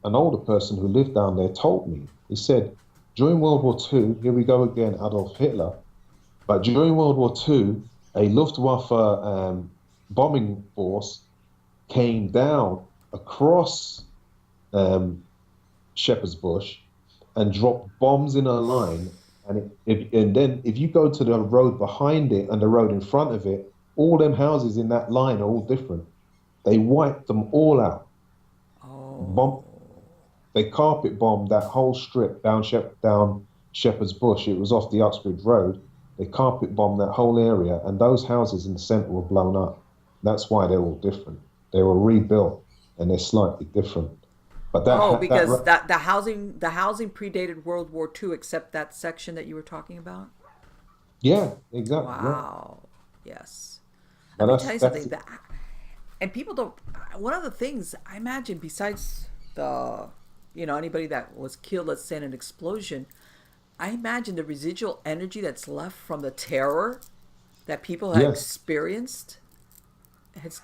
an older person who lived down there told me, he said, during World War II, here we go again, Adolf Hitler, but during World War II, a Luftwaffe bombing force came down across um, Shepherd's Bush and dropped bombs in a line. And then if you go to the road behind it and the road in front of it, all them houses in that line are all different. They wiped them all out. Bomb, Oh. they carpet bombed that whole strip down Shepherd's Bush. It was off the Uxbridge Road. They carpet bombed that whole area, and those houses in the centre were blown up. That's why they're all different. They were rebuilt, and they're slightly different. But Oh, because that the housing predated World War II, except that section that you were talking about. yeah, exactly, yeah. Wow. Yes. Let But me tell you that's something. That and people don't. One of the things I imagine, besides the, anybody that was killed, let's say in an explosion, I imagine the residual energy that's left from the terror that people had yes, experienced. It's,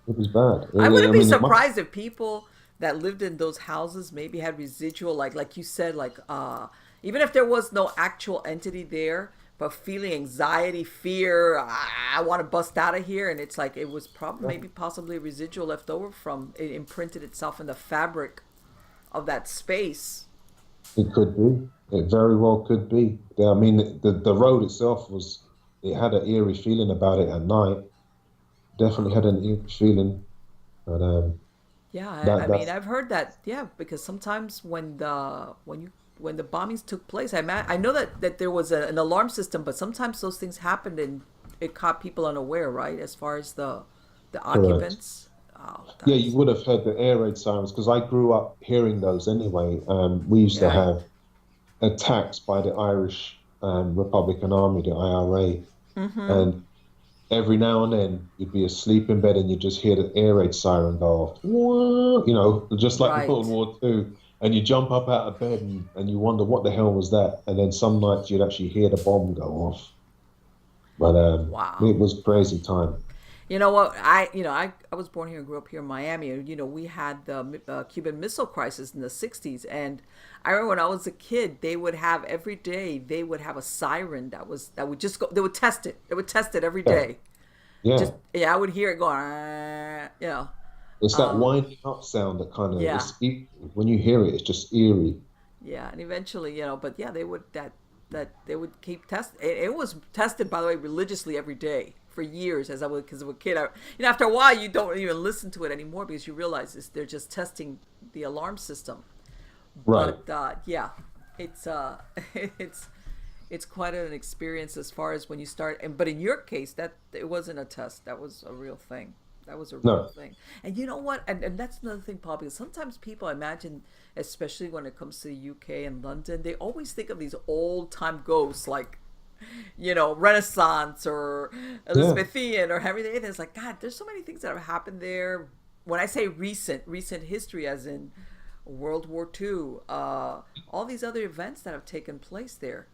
it was bad. I wouldn't I be mean, it must. surprised if people that lived in those houses maybe had residual, like you said, like even if there was no actual entity there, but feeling anxiety, fear, I want to bust out of here, and it's like it was probably maybe possibly a residual left over from it imprinted itself in the fabric of that space. It could be. It very well could be. I mean, the road itself it had an eerie feeling about it at night. Definitely Wow. had an eerie feeling. But Yeah, I mean, that's I've heard that. Yeah, because sometimes when the bombings took place, I know that there was an alarm system, but sometimes those things happened and it caught people unaware, right? As far as the correct. occupants. Oh, Yeah, you that's would have heard the air raid sirens because I grew up hearing those anyway. We used to yeah. have attacks by the Irish Republican Army, the IRA, Mm-hmm. and every now and then you'd be asleep in bed and you'd just hear the air raid siren go off. Whoa, just like World Right. War II. and you jump up out of bed and you wonder what the hell was that, and then some nights you'd actually hear the bomb go off. But Wow. it was crazy time. You know what? I was born here and grew up here in Miami. And, we had the Cuban Missile Crisis in the '60s, and I remember when I was a kid, they would have every day. They would have a siren that would just go. They would test it. They would test it every Yeah, day. yeah. Just yeah, I would hear it going. "Ah," It's that Um, winding up sound that kind of yeah, it's when you hear it, it's just eerie. yeah, and eventually, but yeah, they would they would keep test. It was tested, by the way, religiously every day for years as I was because of a kid. After a while, you don't even listen to it anymore because you realize they're just testing the alarm system. Right. But yeah, it's it's it's quite an experience as far as when you start. But in your case, that it wasn't a test. That was a real thing. That was a real No. thing. And you know what? And that's another thing, Paul, because sometimes people imagine, especially when it comes to the UK and London, they always think of these old time ghosts like, Renaissance or Yeah. Elizabethan or everything. It's like, God, there's so many things that have happened there. When I say recent history, as in World War II, all these other events that have taken place there.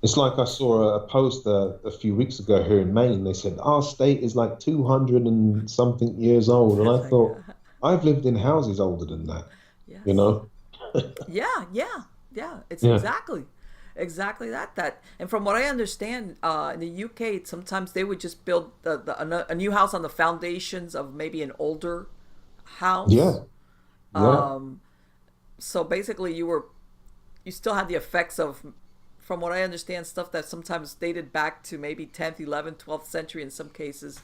It's like I saw a post a few weeks ago here in Maine. They said our state is like 200 and something years old, and It's I like, thought I've lived in houses older than that. You yes. know? Yeah, yeah, yeah. It's Yeah. exactly that. And from what I understand, in the UK, sometimes they would just build a new house on the foundations of maybe an older house. Yeah. Yeah. Um, so basically, you still had the effects of, from what I understand, stuff that sometimes dated back to maybe 10th, 11th, 12th century in some cases.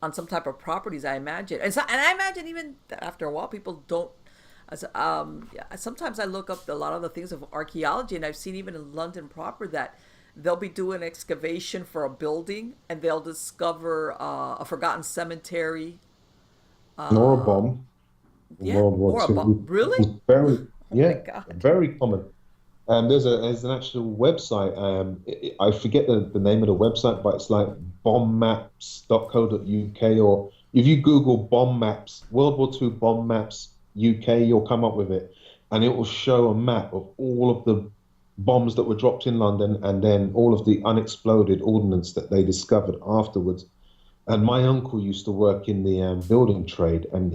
On some type of properties, I imagine. And I imagine even after a while, people don't. Yeah, sometimes I look up a lot of the things of archaeology, and I've seen even in London proper that they'll be doing excavation for a building, and they'll discover a forgotten cemetery. Nor a bomb in Yeah, World War or a Two. It really? was very, Oh my yeah, God! very common. There's an actual website. I forget the name of the website, but it's like bombmaps.co.uk, or if you Google bomb maps, World War Two bomb maps UK, you'll come up with it, and it will show a map of all of the bombs that were dropped in London, and then all of the unexploded ordnance that they discovered afterwards. And my uncle used to work in the building trade, and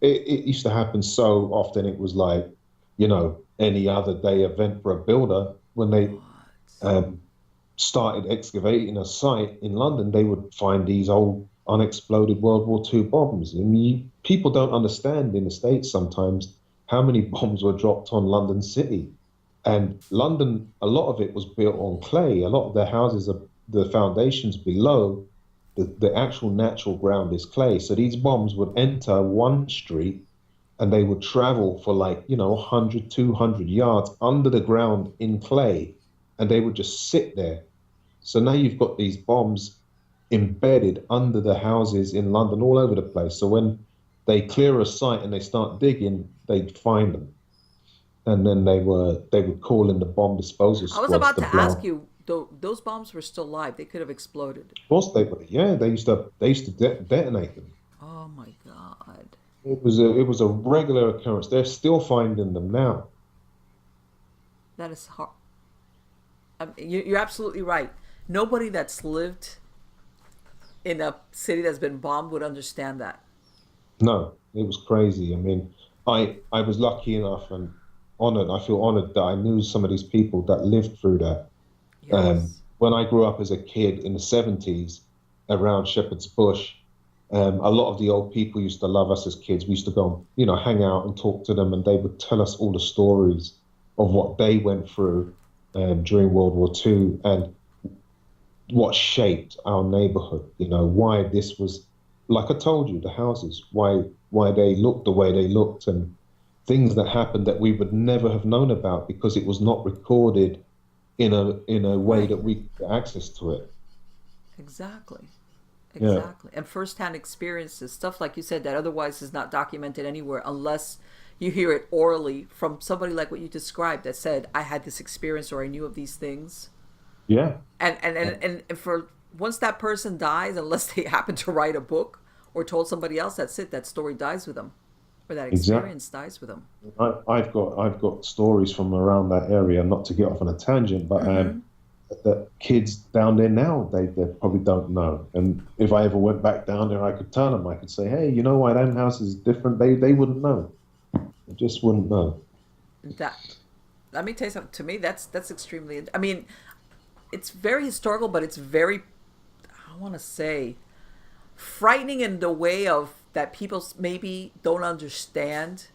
it used to happen so often. It was like, any other day event for a builder. When they What? um, started excavating a site in London, they would find these old unexploded World War II bombs. And people don't understand in the States sometimes how many bombs were dropped on London City. And London, a lot of it was built on clay. A lot of their houses are the foundations below the actual natural ground is clay. So these bombs would enter one street and they would travel for like, 100, 200 yards under the ground in clay, and they would just sit there. So now you've got these bombs embedded under the houses in London all over the place. So when they clear a site and they start digging, they'd find them. And then they would call in the bomb disposal I was squads about to to ask blow. you. Those bombs were still live. They could have exploded. Of course they would. Yeah, they used to detonate them. Oh my God. It was a regular occurrence. They're still finding them now. That is hard. You're absolutely right. Nobody that's lived in a city that's been bombed would understand that. No, it was crazy. I mean, I was lucky enough and honored. I feel honored that I knew some of these people that lived through that. Yes. When I grew up as a kid in the 70s around Shepherd's Bush, a lot of the old people used to love us as kids. We used to go, hang out and talk to them, and they would tell us all the stories of what they went through during World War II and what shaped our neighborhood. Why this was, like I told you, the houses, why they looked the way they looked, and things that happened that we would never have known about because it was not recorded in a way Right. that we could get access to it. Exactly. Yeah, Exactly. And firsthand experiences, stuff like you said, that otherwise is not documented anywhere unless you hear it orally from somebody like what you described that said, I had this experience or I knew of these things. yeah, And for once that person dies, unless they happen to write a book or told somebody else, that's it. That story dies with them, or that Exactly. experience dies with them. I've got stories from around that area. Not to get off on a tangent, but Mm-hmm. that kids down there now, they probably don't know. And if I ever went back down there, I could tell them. I could say, hey, you know why that house is different? They wouldn't know. They just wouldn't know. That let me tell you something. To me, that's extremely. I mean, it's very historical, but it's very. I want to say frightening in the way of that people maybe don't understand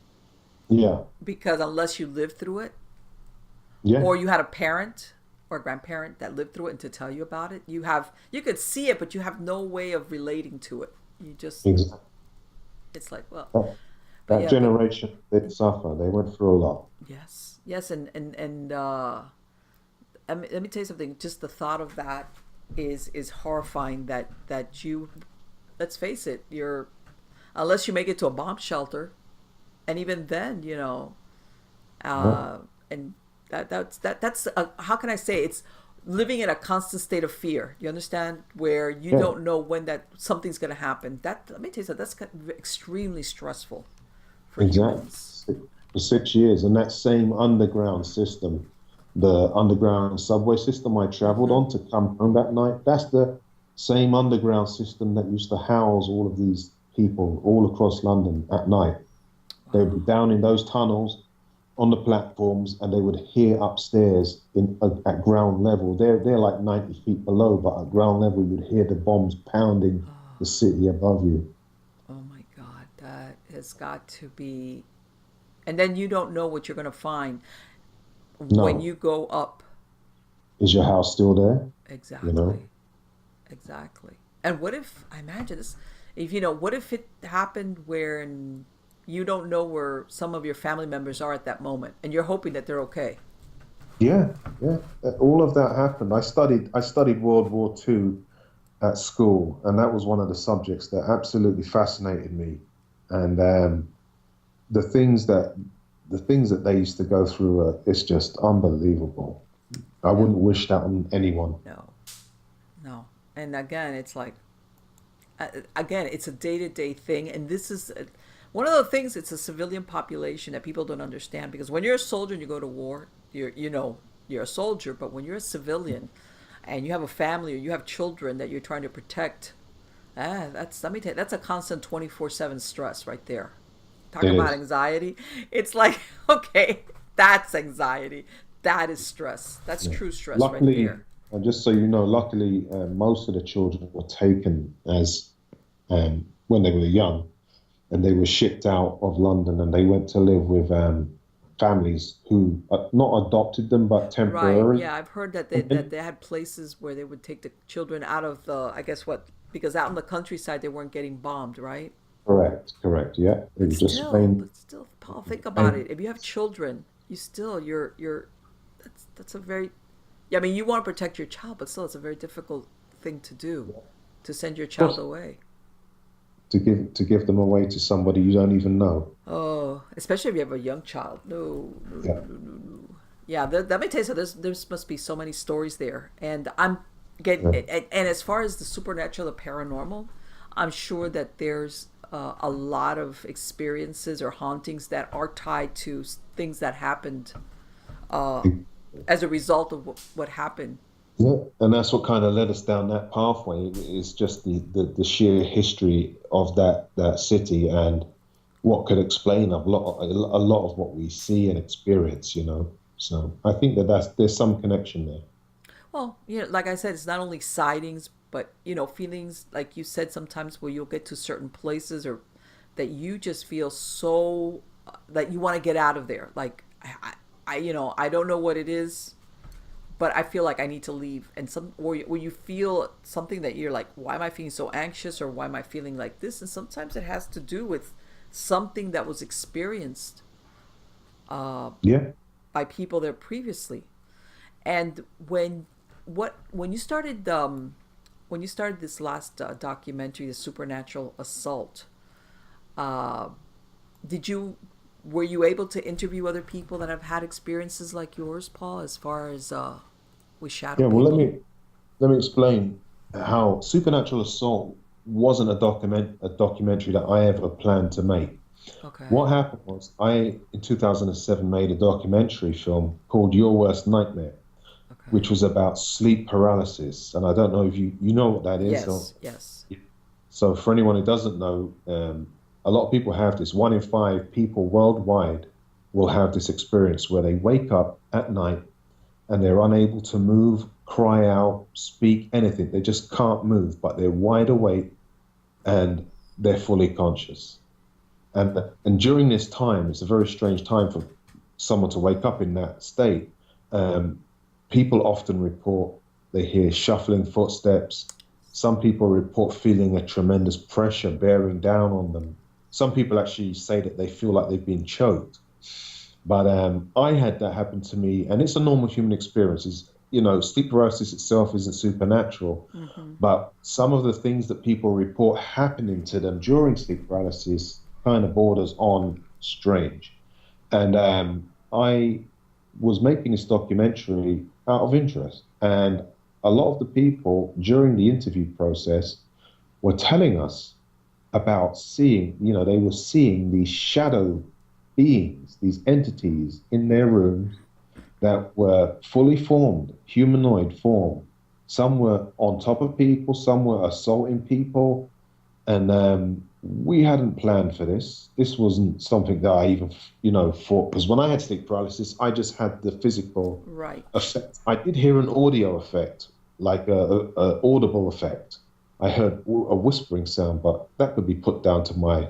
Yeah, because unless you lived through it yeah, or you had a parent or a grandparent that lived through it and to tell you about it, you could see it, but you have no way of relating to it. You just exactly. it's like, well, That, but that yeah, but generation did suffer. They went through a lot. yes, yes, and let me tell you something. Just the thought of that is horrifying. That you, let's face it, you're unless you make it to a bomb shelter, and even then, Yeah, uh, and that's how can I say it's living in a constant state of fear. You understand where you yeah, don't know when that something's going to happen. That let me tell you something. That's extremely stressful for exactly. humans. For 6 years, and that same underground system, the underground subway system I traveled Mm-hmm. on to come home that night, that's the same underground system that used to house all of these people all across London at night. They would be Wow. down in those tunnels on the platforms, and they would hear upstairs at ground level. They're like 90 feet below, but at ground level, you'd hear the bombs pounding the city above you. Oh my God, that has got to be. And then you don't know what you're going to find when No, you go up. is your house still there? You know? Exactly. Exactly. And what if, I imagine this, if what if it happened where you don't know where some of your family members are at that moment and you're hoping that they're okay? Yeah, yeah. All of that happened. I studied World War II at school, and that was one of the subjects that absolutely fascinated me. And the things that the things that they used to go through, it's just unbelievable. I No, wouldn't wish that on anyone. no, no. And again, it's like, again, it's a day to day thing. And this is one of the things, it's a civilian population that people don't understand because when you're a soldier and you go to war, you're a soldier. But when you're a civilian and you have a family or you have children that you're trying to protect, let me tell you, that's a constant 24/7 stress right there. Talk It about is. anxiety. It's like, okay, that's anxiety. That is stress. That's Yeah. true stress right Luckily, there. and just so you know, luckily, most of the children were taken as when they were young, and they were shipped out of London, and they went to live with families who not adopted them, but Right. temporarily. Yeah, I've heard that they had places where they would take the children out of the, I guess what, because out in the countryside they weren't getting bombed, right? Correct, correct. Yeah, it But was just still, plain, but still, Paul, think about plain. it. If you have children, you still you're that's a very, yeah, I mean, you want to protect your child, but still it's a very difficult thing to do, Of to send your child course, away. to give them away to somebody you don't even know. Oh, especially if you have a young child. No, no, no, Yeah, no, no, no. Yeah, let me tell you, so there must be so many stories there, and I'm getting, yeah. and as far as the supernatural, the paranormal, I'm sure that there's a lot of experiences or hauntings that are tied to things that happened uh, as a result of what happened. Yeah, and that's what kind of led us down that pathway. It's just the sheer history of that city and what could explain a lot of what we see and experience, you know. So I think there's some connection there. Well, like I said, it's not only sightings, but feelings like you said sometimes where you'll get to certain places or that you just feel so that you want to get out of there. Like I don't know what it is, but I feel like I need to leave. And where you feel something that you're like, why am I feeling so anxious or why am I feeling like this? And sometimes it has to do with something that was experienced uh, Yeah, by people there previously. And when you started this last documentary, the supernatural assault, uh, did you were you able to interview other people that have had experiences like yours, Paul, as far as with shadow yeah. Well, let people? me let me explain how supernatural assault. wasn't a documentary that I ever planned to make. Okay. What happened was I, in 2007, made a documentary film called Your Worst Nightmare, Okay. which was about sleep paralysis. And I don't know if you know what that is. Or, Yes. Yes. so for anyone who doesn't know, a lot of people have this. 1 in 5 people worldwide will have this experience where they wake up at night and they're unable to move, cry out, speak, anything. They just can't move, but they're wide awake and they're fully conscious. And during this time, it's a very strange time for someone to wake up in that state. Um, People often report they hear shuffling footsteps. Some people report feeling a tremendous pressure bearing down on them. Some people actually say that they feel like they've been choked. But I had that happen to me, and it's a normal human experience. Sleep paralysis itself isn't supernatural, Mm-hmm. but some of the things that people report happening to them during sleep paralysis kind of borders on strange. And I was making this documentary out of interest, and a lot of the people during the interview process were telling us about seeing, they were seeing these shadow beings, these entities in their rooms that were fully formed, humanoid form. Some were on top of people, some were assaulting people, and we hadn't planned for this. This wasn't something that I even, thought, because when I had sleep paralysis, I just had the physical Right. effect. I did hear an audio effect, like a audible effect. I heard a whispering sound, but that could be put down to my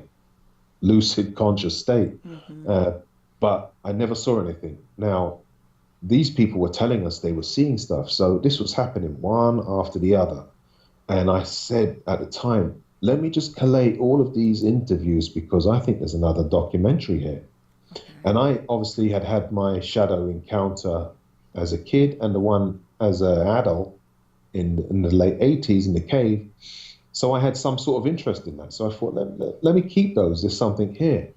lucid conscious state. Mm-hmm. But I never saw anything. Now, these people were telling us they were seeing stuff. So this was happening one after the other. And I said at the time, let me just collate all of these interviews because I think there's another documentary here. Okay. And I obviously had had my shadow encounter as a kid and the one as an adult in the late 80s in the cave. So I had some sort of interest in that. So I thought, let me keep those. There's something here.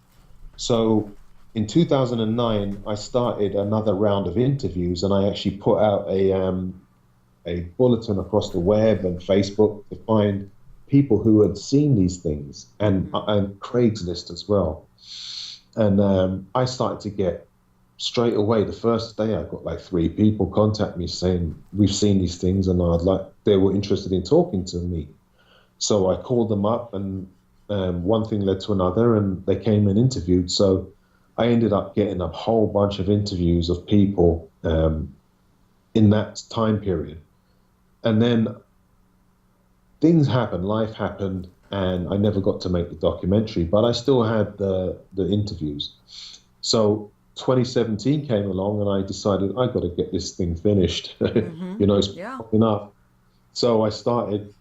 So in 2009, I started another round of interviews, and I actually put out a bulletin across the web and Facebook to find people who had seen these things, and Craigslist as well. And I started to get straight away. The first day, I got like 3 people contact me saying we've seen these things, and they were interested in talking to me. So I called them up, and one thing led to another, and they came and interviewed. So I ended up getting a whole bunch of interviews of people in that time period. And then things happened, life happened, and I never got to make the documentary, but I still had the interviews. So 2017 came along, and I decided I got to get this thing finished. Mm-hmm. It's Yeah. enough. So I started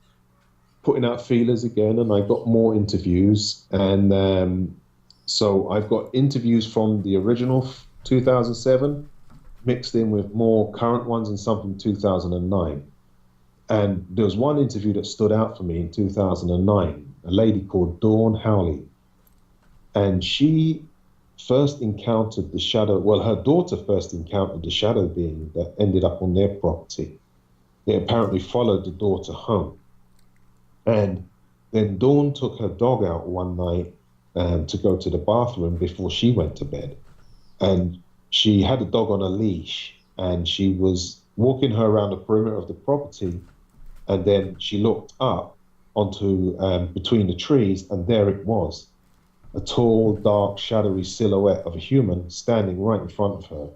putting out feelers again, and I got more interviews. And so I've got interviews from the original 2007 mixed in with more current ones and some from 2009. And there was one interview that stood out for me in 2009, a lady called Dawn Howley. And she first encountered the shadow, well, her daughter first encountered the shadow being that ended up on their property. It apparently followed the daughter home. And then Dawn took her dog out one night to go to the bathroom before she went to bed. And she had the dog on a leash, and she was walking her around the perimeter of the property. And then she looked up onto between the trees, and there it was, a tall, dark, shadowy silhouette of a human standing right in front of her.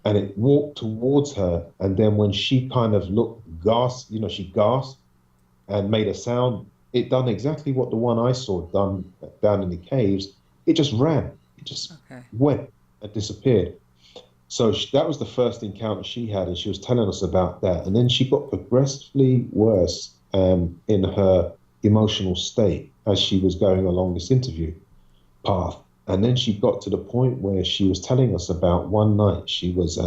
And it walked towards her, and then when she kind of she gasped and made a sound. It done exactly what the one I saw done down in the caves. It just ran. It just went and disappeared. So that was the first encounter she had, and she was telling us about that. And then she got progressively worse in her emotional state as she was going along this interview path. And then she got to the point where she was telling us about one night she was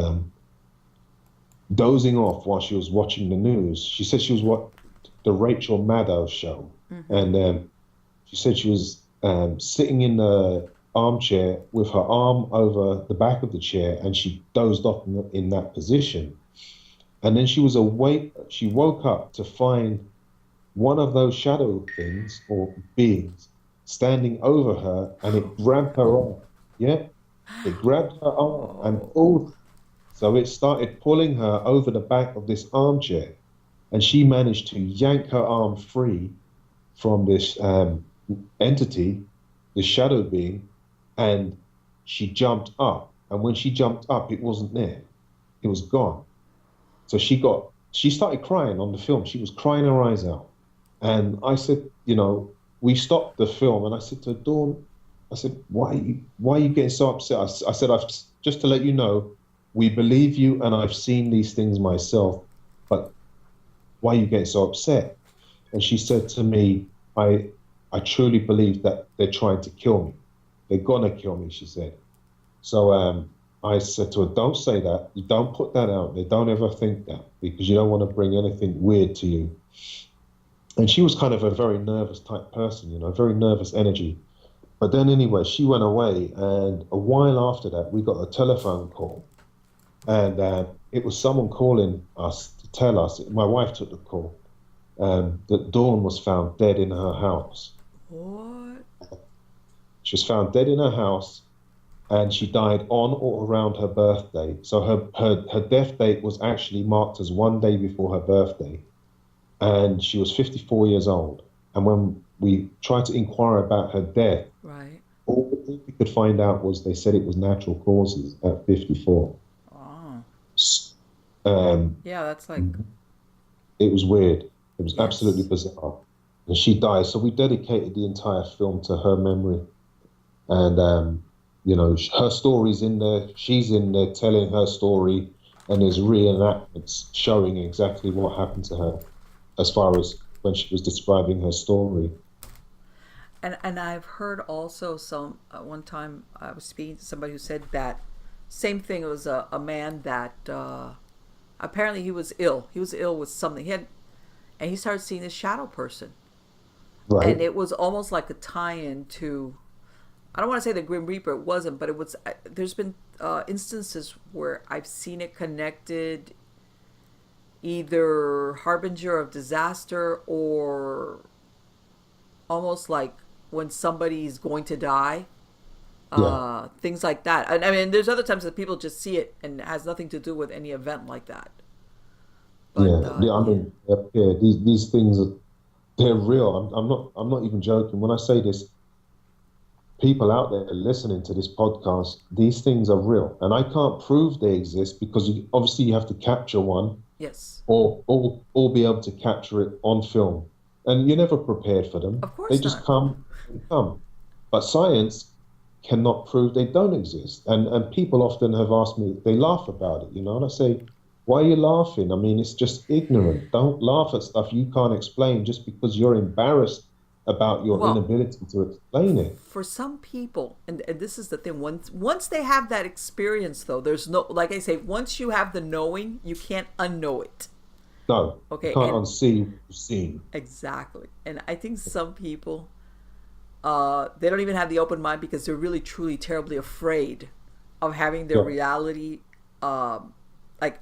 dozing off while she was watching the news. She said she was the Rachel Maddow show. Mm-hmm. And she said she was sitting in the armchair with her arm over the back of the chair, and she dozed off in that position. And then she was awake. She woke up to find one of those shadow things or beings standing over her, and it grabbed her arm. Yeah, it grabbed her arm and Oh. pulled. So it started pulling her over the back of this armchair, and she managed to yank her arm free from this entity, this shadow being, and she jumped up. And when she jumped up, it wasn't there; it was gone. So she started crying on the film. She was crying her eyes out. And I said, we stopped the film, and I said to her, Dawn, I said, why are you getting so upset? I said, just to let you know, we believe you, and I've seen these things myself, but why are you getting so upset? And she said to me, I I truly believe that they're trying to kill me. They're gonna kill me, she said. So I said to her, don't say that. You don't put that out there. Don't ever think that, because you don't want to bring anything weird to you. And she was kind of a very nervous type person, very nervous energy. But then anyway, she went away, and a while after that, we got a telephone call, and it was someone calling us to tell us. My wife took the call, that Dawn was found dead in her house. What? She was found dead in her house, and she died on or around her birthday. So her death date was actually marked as one day before her birthday, and she was 54 years old. And when we tried to inquire about her death, Right. all we could find out was they said it was natural causes at 54. Oh. Yeah, that's like, It was weird. It was absolutely yes. bizarre. And she died. So we dedicated the entire film to her memory. And, her story's in there. She's in there telling her story. And there's reenactments showing exactly what happened to her as far as when she was describing her story. And I've heard also some, one time I was speaking to somebody who said that same thing. It was a man that apparently he was ill. He was ill with something. And he started seeing this shadow person. Right? And it was almost like a tie-in to, I don't want to say the Grim Reaper, it wasn't, but it was, there's been instances where I've seen it connected, either harbinger of disaster or almost like when somebody's going to die, Yeah. things like that. And I mean, there's other times that people just see it and it has nothing to do with any event like that. But Yeah. Yeah. I yeah, mean, yeah, these things are, they're real. I'm not even joking. When I say this, people out there listening to this podcast, these things are real. And I can't prove they exist because obviously you have to capture one, yes, or be able to capture it on film. And you're never prepared for them. of They course just not. come and come. But science cannot prove they don't exist. And people often have asked me, they laugh about it, and I say, why are you laughing? I mean, it's just ignorant. Don't laugh at stuff you can't explain just because you're embarrassed about your Well, inability to explain it. for some people, and this is the thing, once they have that experience, though, there's no, like I say, once you have the knowing, you can't unknow it. No, you Okay, can't and unsee what you've seen. exactly, and I think some people, they don't even have the open mind because they're really, truly, terribly afraid of having their Yeah, reality, um, like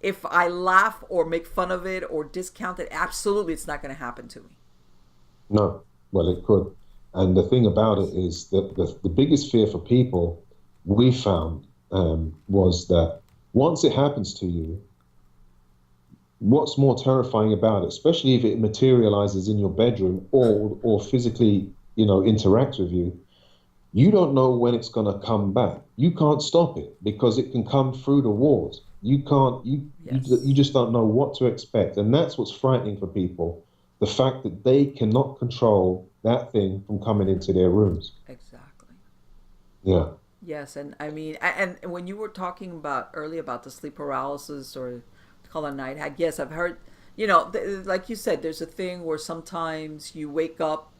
if I laugh or make fun of it or discount it, absolutely, it's not going to happen to me. no. Well, it could. And the thing about it is that the biggest fear for people we found was that once it happens to you, what's more terrifying about it, especially if it materializes in your bedroom or physically, interacts with you, you don't know when it's going to come back. You can't stop it because it can come through the walls. You can't, you Yes, just don't know what to expect. And that's what's frightening for people. The fact that they cannot control that thing from coming into their rooms. exactly. Yeah. Yes, and I mean, and when you were talking about earlier about the sleep paralysis or call a night hag, yes, I've heard. Like you said, there's a thing where sometimes you wake up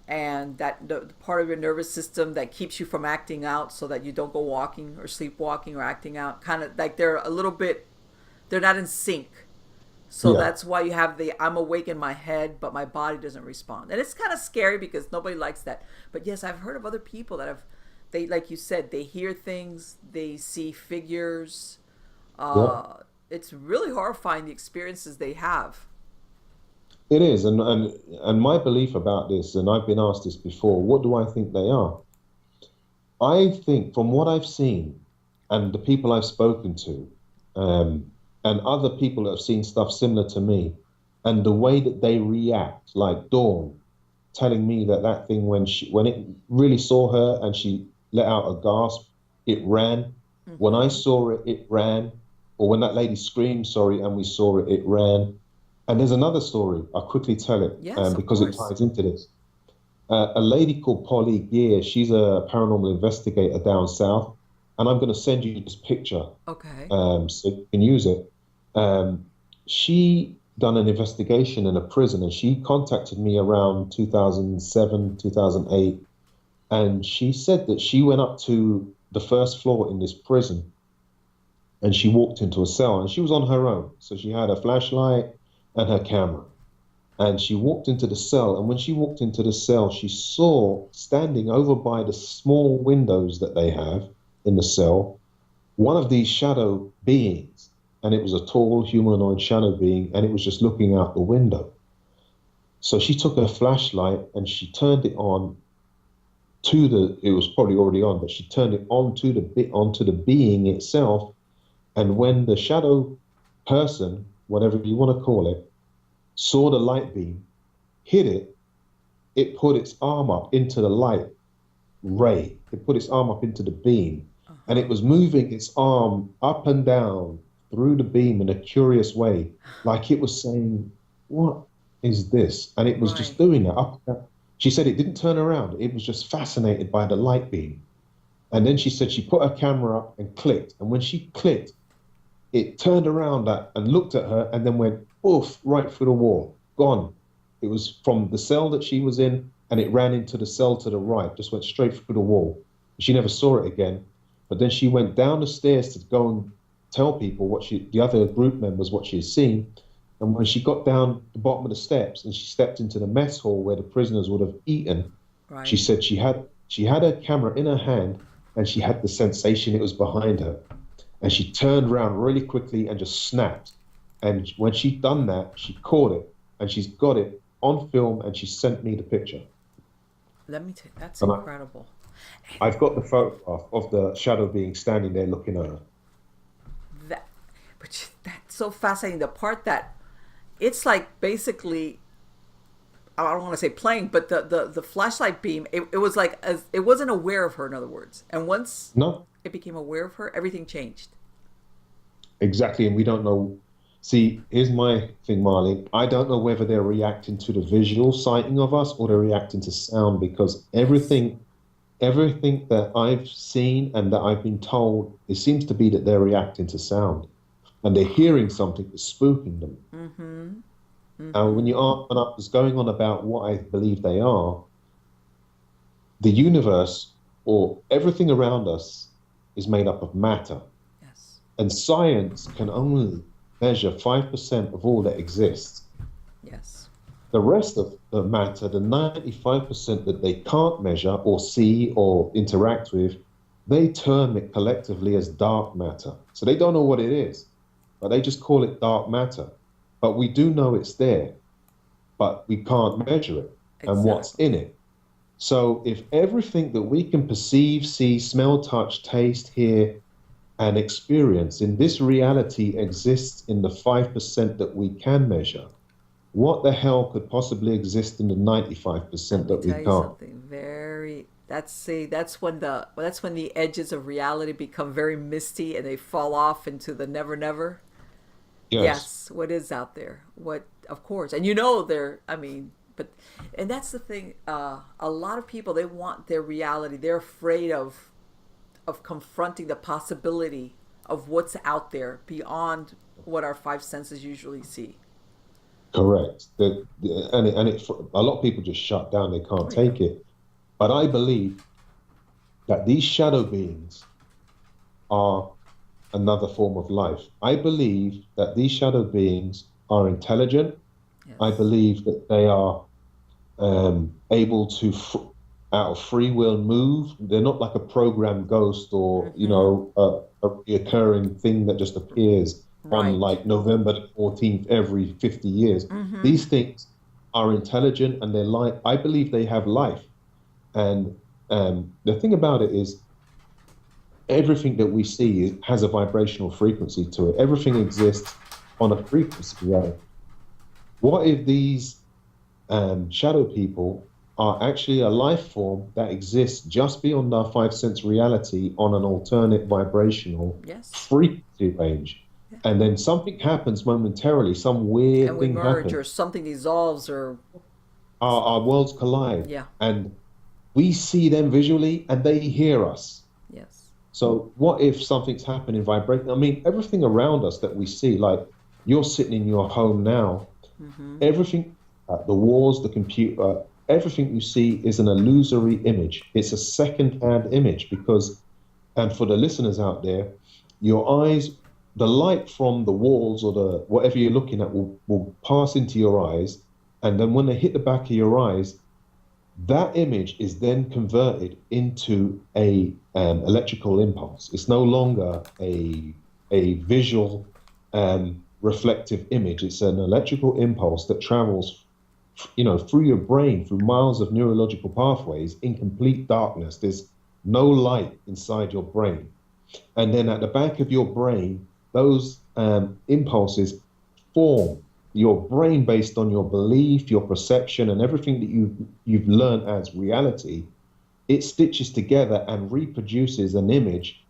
and that the part of your nervous system that keeps you from acting out, so that you don't go walking or sleepwalking or acting out, kind of like they're a little bit, they're not in sync. So Yeah. that's why you have the I'm awake in my head, but my body doesn't respond. And it's kind of scary because nobody likes that. But yes, I've heard of other people that have, they, like you said, they hear things, they see figures. Yeah. Uh, it's really horrifying the experiences they have. It is, and my belief about this, and I've been asked this before, what do I think they are? I think from what I've seen and the people I've spoken to, and other people that have seen stuff similar to me, and the way that they react, like Dawn telling me that that thing when it really saw her and she let out a gasp, it ran. When I Mm-hmm. saw it, it ran. Or when that lady screamed, sorry, and we saw it, it ran. And there's another story. I'll quickly tell it Yes, of because it course. ties into this. A lady called Polly Gear, she's a paranormal investigator down south. And I'm going to send you this picture Okay. so you can use it. Um, she done an investigation in a prison and she contacted me around 2007, 2008. And she said that she went up to the first floor in this prison and she walked into a cell and she was on her own. So she had a flashlight and her camera. And she walked into the cell. And when she walked into the cell, she saw standing over by the small windows that they have in the cell, one of these shadow beings. And it was a tall humanoid shadow being, and it was just looking out the window. So she took her flashlight and she turned it on to it was probably already on, but she turned it onto the being itself. And when the shadow person, whatever you want to call it, saw the light beam, hit it, it put its arm up into the light ray. It put its arm up into the beam, and Uh-huh. it was moving its arm up and down through the beam in a curious way, like it was saying, "What is this?" And it was just Right. doing that up and down. She said it didn't turn around. It was just fascinated by the light beam. And then she said she put her camera up and clicked. And when she clicked, it turned around and looked at her and then went oof right through the wall, gone. It was from the cell that she was in, and it ran into the cell to the right, just went straight through the wall. She never saw it again. But then she went down the stairs to go and tell people the other group members, what she had seen. And when she got down the bottom of the steps and she stepped into the mess hall where the prisoners would have eaten, she Right. said she had her camera in her hand and she had the sensation it was behind her. And she turned around really quickly and just snapped. And when she'd done that, she caught it and she's got it on film and she sent me the picture. Let me tell you, that's And incredible. I've got the photograph of the shadow being standing there looking at her. That, but that's so fascinating. The part that it's like basically, I don't want to say playing, but the flashlight beam, it was like as it wasn't aware of her. In other words, and once No, it became aware of her, everything changed. exactly. And we don't know. See, here's my thing, Marley. I don't know whether they're reacting to the visual sighting of us or they're reacting to sound because Yes. everything that I've seen and that I've been told, it seems to be that they're reacting to sound and they're hearing something that's spooking them. Mm-hmm. And Mm-hmm. when I was going on about what I believe they are, the universe or everything around us is made up of matter. Yes. And science can only measure 5% of all that exists. Yes. The rest of the matter, the 95% that they can't measure or see or interact with, they term it collectively as dark matter. So they don't know what it is, but they just call it dark matter. But we do know it's there, but we can't measure it and what's in Exactly. it. So if everything that we can perceive, see, smell, touch, taste, hear, and experience in this reality exists in the 5% that we can measure, what the hell could possibly exist in the Let 95% me that we tell you can't? something very that's see that's when the edges of reality become very misty and they fall off into the never never. Yes, Yes, what is out there? What of course. And you know they're I mean, but and that's the thing a lot of people they want their reality. They're afraid of confronting the possibility of what's out there beyond what our five senses usually see. correct. A lot of people just shut down. They can't Oh yeah. take it. But I believe that these shadow beings are another form of life. I believe that these shadow beings are intelligent. I Yes. believe that they are able to, out of free will, move. They're not like a programmed ghost or, Mm-hmm. a recurring thing that just appears on Right. like November the 14th every 50 years. Mm-hmm. These things, are intelligent and they're like, I believe they have life. And the thing about it is, everything that we see has a vibrational frequency to it. Everything exists on a frequency level. What if these shadow people are actually a life form that exists just beyond our five sense reality on an alternate vibrational Yes. frequency range? Yeah. And then something happens momentarily, some weird And we thing merge, happens. or something dissolves, or Our worlds collide, yeah. and we see them visually and they hear us. Yes. So what if something's happening vibrating? I mean, everything around us that we see, like you're sitting in your home now, Mm-hmm. everything, the walls, the computer, everything you see is an illusory image. It's a second-hand image because, and for the listeners out there, your eyes, the light from the walls or the whatever you're looking at will pass into your eyes. And then when they hit the back of your eyes, that image is then converted into a electrical impulse. It's no longer a visual reflective image. It's an electrical impulse that travels, through your brain, through miles of neurological pathways in complete darkness. There's no light inside your brain. And then at the back of your brain, those impulses form your brain based on your belief, your perception, and everything that you've learned as reality. It stitches together and reproduces an image,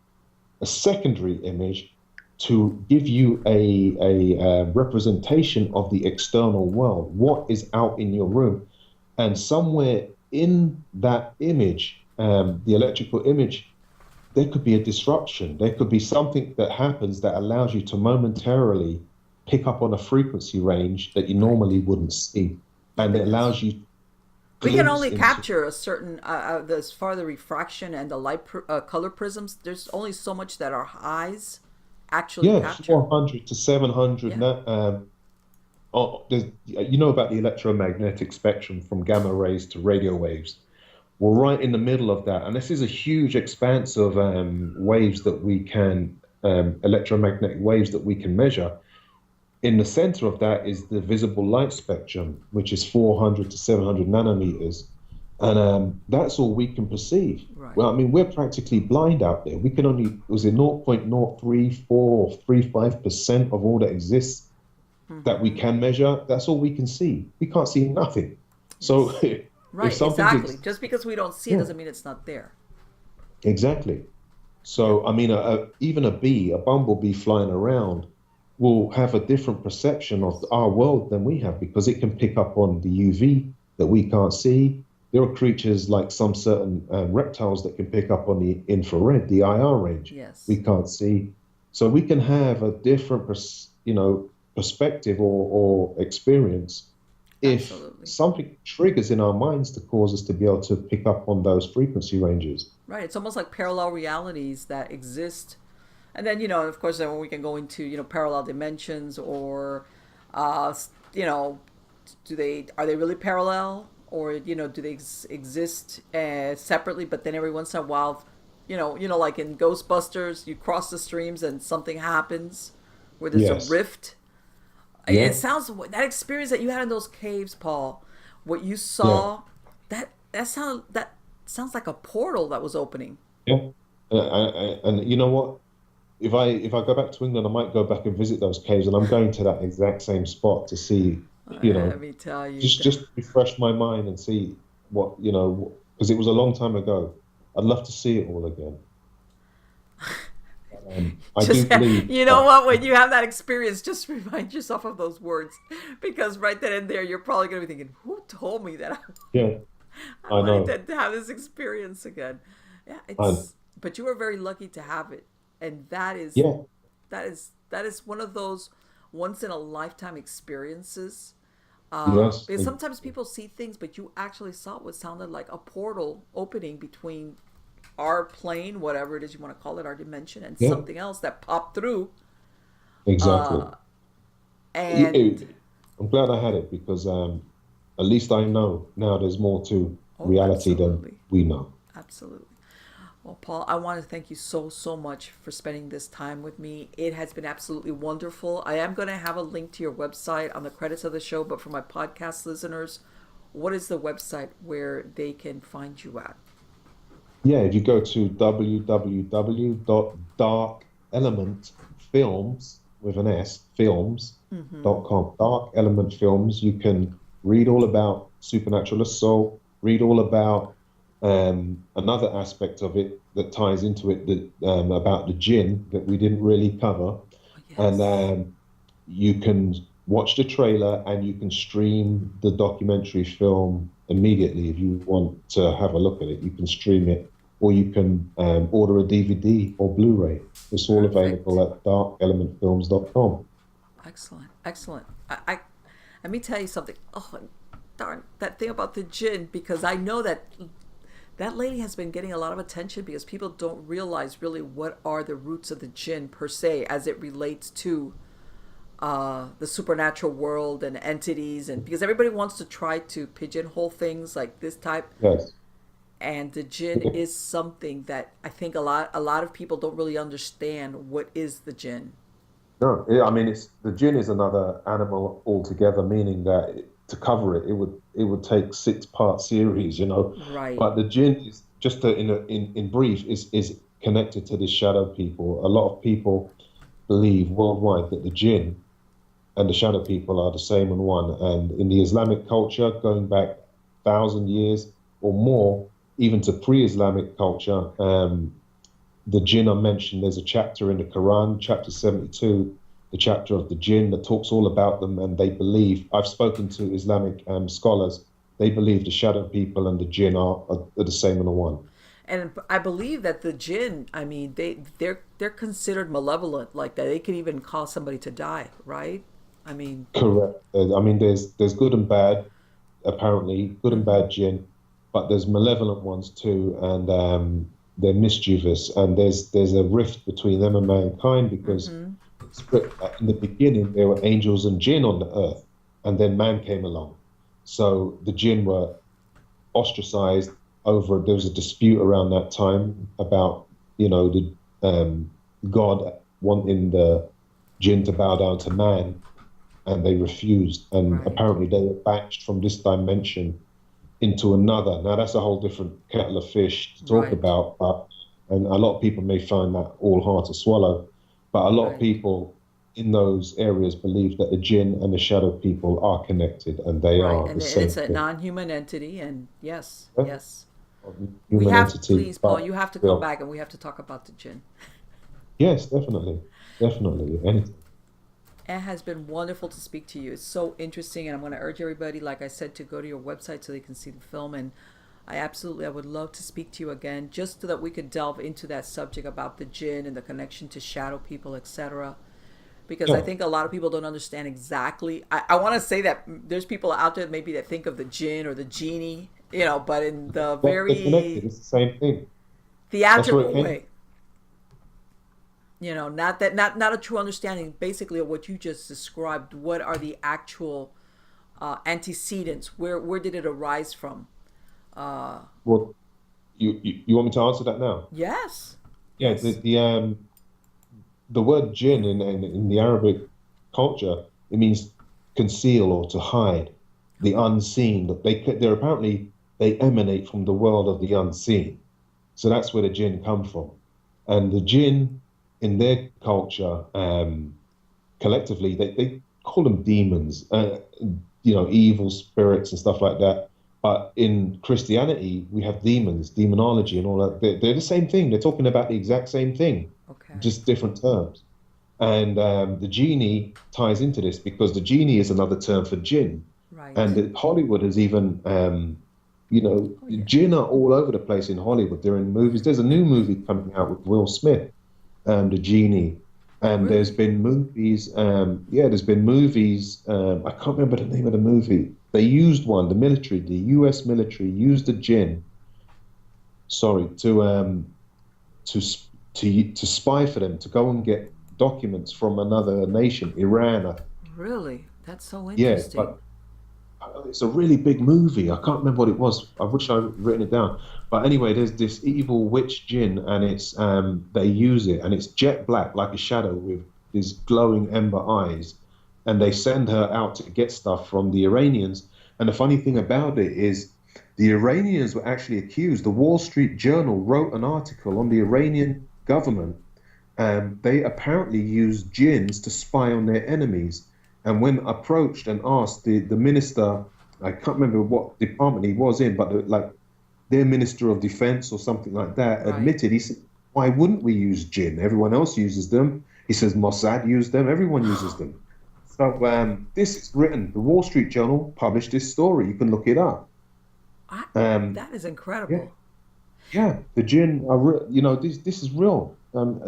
a secondary image, to give you a representation of the external world, what is out in your room. And somewhere in that image, the electrical image, there could be a disruption. There could be something that happens that allows you to momentarily pick up on a frequency range that you normally wouldn't see. And it allows you We can glimpse only into, capture a certain, as far as the refraction and the color prisms, there's only so much that our eyes actually yeah, capture. 400 to 700. Yeah. You know about the electromagnetic spectrum from gamma rays to radio waves. We're right in the middle of that. And this is a huge expanse of waves that we can, electromagnetic waves that we can measure. In the center of that is the visible light spectrum, which is 400 to 700 nanometers. And that's all we can perceive. Right. Well, I mean, we're practically blind out there. We can only, was it 0.034 or 35% of all that exists that we can measure? That's all we can see. We can't see nothing. So Right, if something exactly. Just because we don't see it doesn't mean it's not there. Exactly. So, I mean, even a bee, a bumblebee flying around, will have a different perception of our world than we have because it can pick up on the UV that we can't see. There are creatures like some certain reptiles that can pick up on the infrared, the IR range. Yes. We can't see. So we can have a different, perspective or experience if Absolutely. something triggers in our minds to cause us to be able to pick up on those frequency ranges. Right. It's almost like parallel realities that exist. And then, of course, then we can go into, parallel dimensions, or, are they really parallel, or, do they exist separately? But then every once in a while, like in Ghostbusters, you cross the streams and something happens where there's Yes. a rift. Yeah. It sounds, that experience that you had in those caves, Paul, what you saw, that sounds like a portal that was opening. Yeah. And you know what? If I go back to England, I might go back and visit those caves, and I'm going to that exact same spot to see, Let me tell you. just refresh my mind and see what, because it was a long time ago. I'd love to see it all again. I do believe. You know what? When you have that experience, just remind yourself of those words, because right then and there, you're probably going to be thinking, "Who told me that Yeah, I I know. wanted to have this experience again?" Yeah, but you were very lucky to have it, and Yeah, that is one of those once in a lifetime experiences. yes, Because sometimes people see things, but you actually saw what sounded like a portal opening between our plane, whatever it is you want to call it, our dimension, and yeah, something else that popped through. exactly. And I'm glad I had it because at least I know now there's more to oh, reality than absolutely, we know. absolutely. Well, Paul, I want to thank you so, so much for spending this time with me. It has been absolutely wonderful. I am going to have a link to your website on the credits of the show, but for my podcast listeners, what is the website where they can find you at? Yeah, if you go to www.darkelementfilms with an S, Mm-hmm. films.com. Dark Element Films, you can read all about supernatural assault, read all about another aspect of it that ties into it that about the Jinn that we didn't really cover. Oh, And yes. you can watch the trailer and you can stream the documentary film immediately if you want to have a look at it. You can stream it, or you can order a DVD or Blu-ray. It's all Perfect. available at darkelementfilms.com. Excellent. Excellent. Let me tell you something. Oh, darn that thing about the gin, because I know that that lady has been getting a lot of attention because people don't realize really what are the roots of the jinn per se as it relates to the supernatural world and entities, and because everybody wants to try to pigeonhole things like this type, Yes. and the jinn is something that I think a lot of people don't really understand what is the jinn. No, I mean it's the Jinn is another animal altogether, meaning that to cover it, it would take six-part series, you know. Right. But the Jinn is just to, in brief is connected to the shadow people. A lot of people believe worldwide that the Jinn and the shadow people are the same and one. And in the Islamic culture, going back 1,000 years or more, even to pre-Islamic culture, the jinn are mentioned. There's a chapter in the Quran, chapter 72, the chapter of the jinn that talks all about them. And they believe, I've spoken to Islamic scholars, they believe the shadow people and the jinn are the same and the one. And I believe that the jinn, I mean, they're considered malevolent, like that they could even cause somebody to die, right? I mean, Correct. I mean, there's good and bad, apparently, good and mm-hmm, bad jinn, but there's malevolent ones too, and they're mischievous. And there's a rift between them and mankind because mm-hmm, in the beginning there were angels and jinn on the earth, and then man came along. So the jinn were ostracized over. There was a dispute around that time about the God wanting the jinn to bow down to man, and they refused. And right, apparently they were banished from this dimension into another. Now that's a whole different kettle of fish to talk right, about, and a lot of people may find that all hard to swallow. But a lot of right, people in those areas believe that the jinn and the shadow people are connected, and they right, are the and it's same a thing. non-human entity, and yes, Yeah? yes, we Human have, entity, please, Paul, but you have to come still, back and we have to talk about the jinn. yes, definitely, definitely, anything. It has been wonderful to speak to you. It's so interesting, and I'm going to urge everybody, like I said, to go to your website so they can see the film. And I would love to speak to you again, just so that we could delve into that subject about the jinn and the connection to shadow people, etc. Because I Yeah, think a lot of people don't understand exactly. I want to say that there's people out there maybe that think of the jinn or the genie, but in the they're connected. very It's the same thing. That's where it theatrical came. way. Not a true understanding basically of what you just described. What are the actual antecedents? Where did it arise from? Well, you want me to answer that now? Yes, Yeah, yes, the word jinn in the Arabic culture, it means conceal or to hide, the unseen. That they're apparently they emanate from the world of the unseen. So that's where the jinn come from. And the jinn in their culture, collectively, they call them demons, evil spirits and stuff like that. But in Christianity, we have demons, demonology, and all that. They're the same thing. They're talking about the exact same thing, okay, just different terms. And the genie ties into this because the genie is another term for jinn. right. And Hollywood has even, Oh yeah, jinn are all over the place in Hollywood. They're in movies. There's a new movie coming out with Will Smith, the genie. And there's really, been movies. Yeah, there's been movies. I can't remember the name of the movie. They used one. The U.S. military used a jinn. Sorry, to spy for them to go and get documents from another nation, Iran. really. That's so Yeah, interesting. but it's a really big movie. I can't remember what it was. I wish I'd written it down. But anyway, there's this evil witch Jinn, and it's they use it, and it's jet black like a shadow with these glowing ember eyes, and they send her out to get stuff from the Iranians. And the funny thing about it is, the Iranians were actually accused. The Wall Street Journal wrote an article on the Iranian government. They apparently used jinns to spy on their enemies. And when approached and asked, the minister, I can't remember what department he was in, but like their minister of defense or something like that, Right. admitted, he said, why wouldn't we use jinn? Everyone else uses them. He says Mossad used them. Everyone uses them. So this is written. The Wall Street Journal published this story. You can look it up. That is Yeah, incredible. yeah. The jinn are, this is real.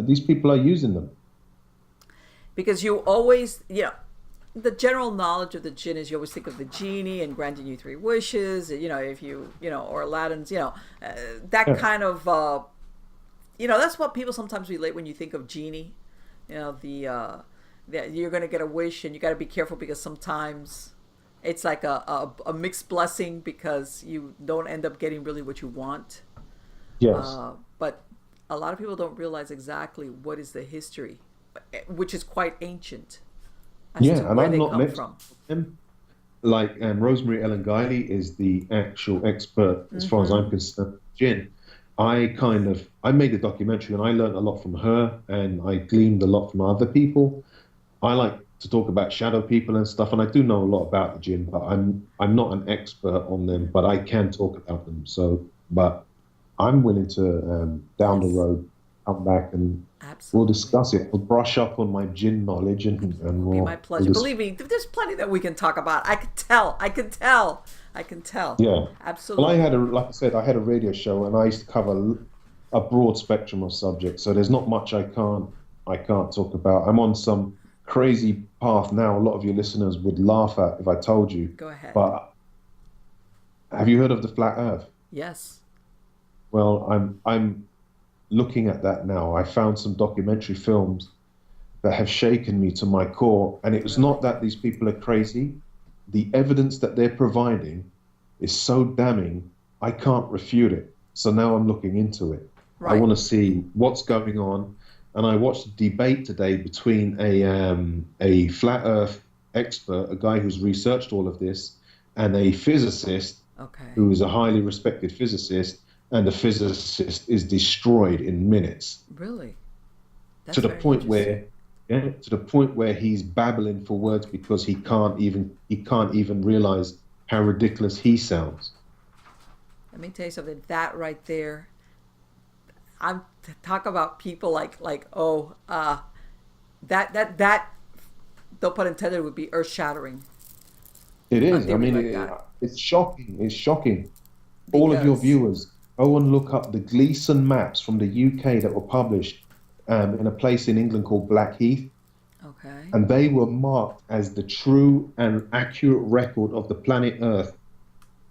These people are using them. Because you always, the general knowledge of the jinn is you always think of the genie and granting you three wishes, if you, or Aladdin's, that Yeah, kind of, that's what people sometimes relate when you think of genie. That you're going to get a wish and you got to be careful because sometimes it's like a mixed blessing because you don't end up getting really what you want. yes. But a lot of people don't realize exactly what is the history, which is quite ancient, as to Yeah, and where I'm they not an come expert from. on them. Like Rosemary Ellen Guiley is the actual expert as far as I'm concerned. Jinn. I made a documentary and I learned a lot from her and I gleaned a lot from other people. I like to talk about shadow people and stuff, and I do know a lot about the jinn, but I'm not an expert on them, but I can talk about them. So, but I'm willing to down the Yes, road come back and we'll absolutely. discuss it. We'll brush up on my jinn knowledge Absolutely. It and would be my we'll pleasure. discuss. Believe me, there's plenty that we can talk about. I can tell. I can tell. I can tell. Yeah. Well, Absolutely. like I said, I had a radio show and I used to cover a broad spectrum of subjects. So there's not much I can't talk about. I'm on some crazy path now. A lot of your listeners would laugh at if I told you. Go ahead. But have you heard of the flat Earth? Yes. Well, I'm looking at that now. I found some documentary films that have shaken me to my core, and it was not Really. that these people are crazy. The evidence that they're providing is so damning, I can't refute it. So now I'm looking into it. I Right. want to see what's going on. And I watched a debate today between a flat Earth expert, a guy who's researched all of this, and a physicist Okay. who is a highly respected physicist, and the physicist is destroyed in minutes Really. to That's the very point interesting. where to the point where he's babbling for words because he can't even realize how ridiculous he sounds. Let me tell you something. That right there, I'm talk about people that no pun intended would be earth shattering. It A is. I theory mean, like that it's shocking. It's shocking. All of your because viewers, go and look up the Gleason maps from the UK that were published in a place in England called Blackheath, okay, and they were marked as the true and accurate record of the planet Earth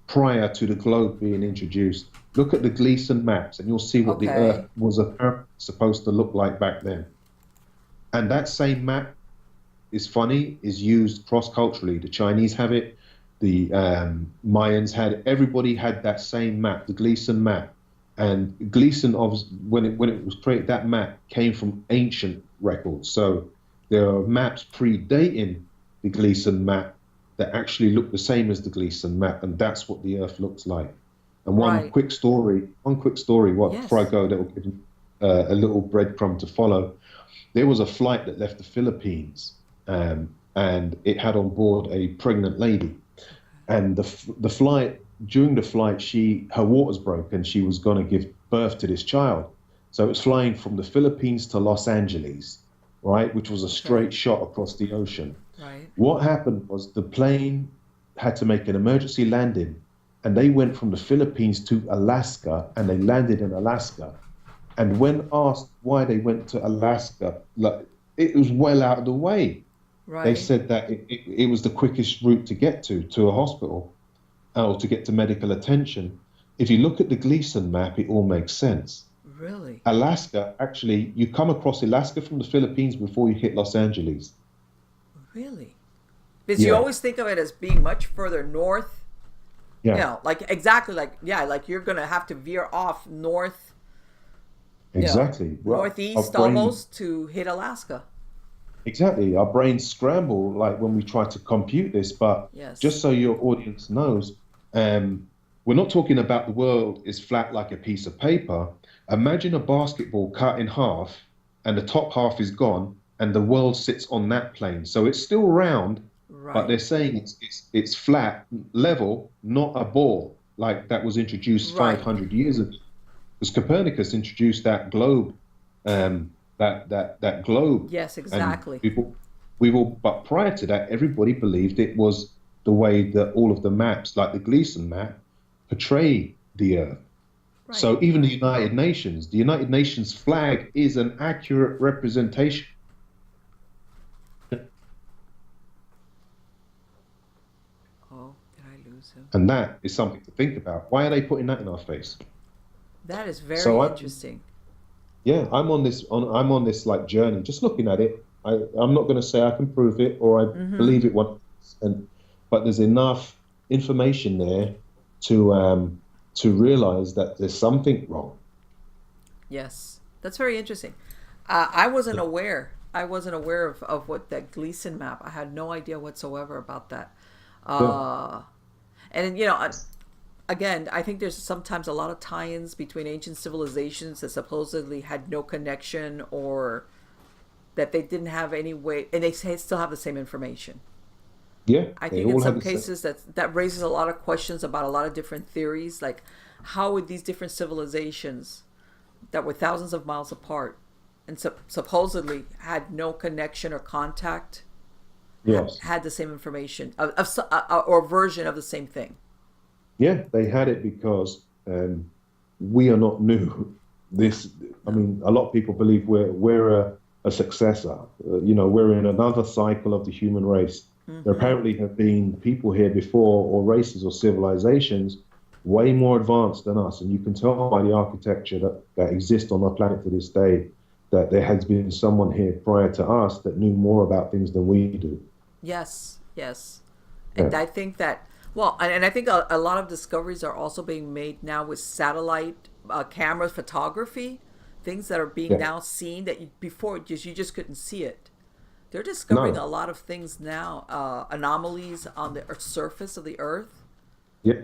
prior to the globe being introduced. Look at the Gleason maps, and you'll see what the Earth okay, was apparently supposed to look like back then. And that same map is funny, is used cross-culturally. The Chinese have it, the Mayans had it. Everybody had that same map, the Gleason map. And Gleason, when it was created, that map came from ancient records. So there are maps predating the Gleason map that actually look the same as the Gleason map, and that's what the Earth looks like. And right, one quick story, what before I yes, go, that will give you a little breadcrumb to follow. There was a flight that left the Philippines, and it had on board a pregnant lady. And the flight during the flight, her waters broke, and she was going to give birth to this child. So it was flying from the Philippines to Los Angeles, right, which was a okay, straight shot across the ocean. right, What happened was the plane had to make an emergency landing, and they went from the Philippines to Alaska, and they landed in Alaska. And when asked why they went to Alaska, like it was well out of the way. They right, said that it was the quickest route to get to a hospital or to get to medical attention. If you look at the Gleason map, it all makes sense. really, Alaska, actually, you come across Alaska from the Philippines before you hit Los Angeles. really. Because you Yeah, always think of it as being much further north. yeah, Like exactly like yeah, like you're gonna have to veer off north, exactly. Well, our northeast brain, almost to hit Alaska. exactly. Our brains scramble like when we try to compute this. But Yes. just so your audience knows, um, we're not talking about the world is flat like a piece of paper. Imagine a basketball cut in half, and the top half is gone, and the world sits on that plane. So it's still round, but Right. they're saying it's flat, level, not a ball like that was introduced Right. 500 years ago. Because Copernicus introduced that globe, that globe, Yes, and exactly. we've all. But prior to that, everybody believed it was the way that all of the maps, like the Gleason map, portray the Earth. Right. So even Right. The United Nations flag is an accurate representation, Oh, did I lose him? and that is something to think about. Why are they putting that in our face? That is So very I, interesting. yeah, I'm on this like journey, just looking at it. I'm not going to say I can prove it or I Mm-hmm. believe it once, and but there's enough information there to realize that there's something wrong. Yes, that's very interesting. I wasn't Yeah, aware. I wasn't aware of what that Gleason map. I had no idea whatsoever about that. yeah, Uh, and again, I think there's sometimes a lot of tie-ins between ancient civilizations that supposedly had no connection or that they didn't have any way, and they still have the same information. yeah. I They think in all had some the same. cases that raises a lot of questions about a lot of different theories, like how would these different civilizations that were thousands of miles apart and supposedly had no connection or contact Yes, had the same information or version of the same thing. yeah. They had it because we are not new. This, I No. mean, a lot of people believe we're a successor. We're in another cycle of the human race. There Mm-hmm. apparently have been people here before, or races or civilizations, way more advanced than us, and you can tell by the architecture that exists on our planet to this day that there has been someone here prior to us that knew more about things than we do. Yes, yes. And Yeah, I think that, well, and I think a lot of discoveries are also being made now with satellite camera photography, things that are being yeah. now seen that before you just couldn't see it. They're discovering No, a lot of things now, anomalies on the surface of the Earth yeah,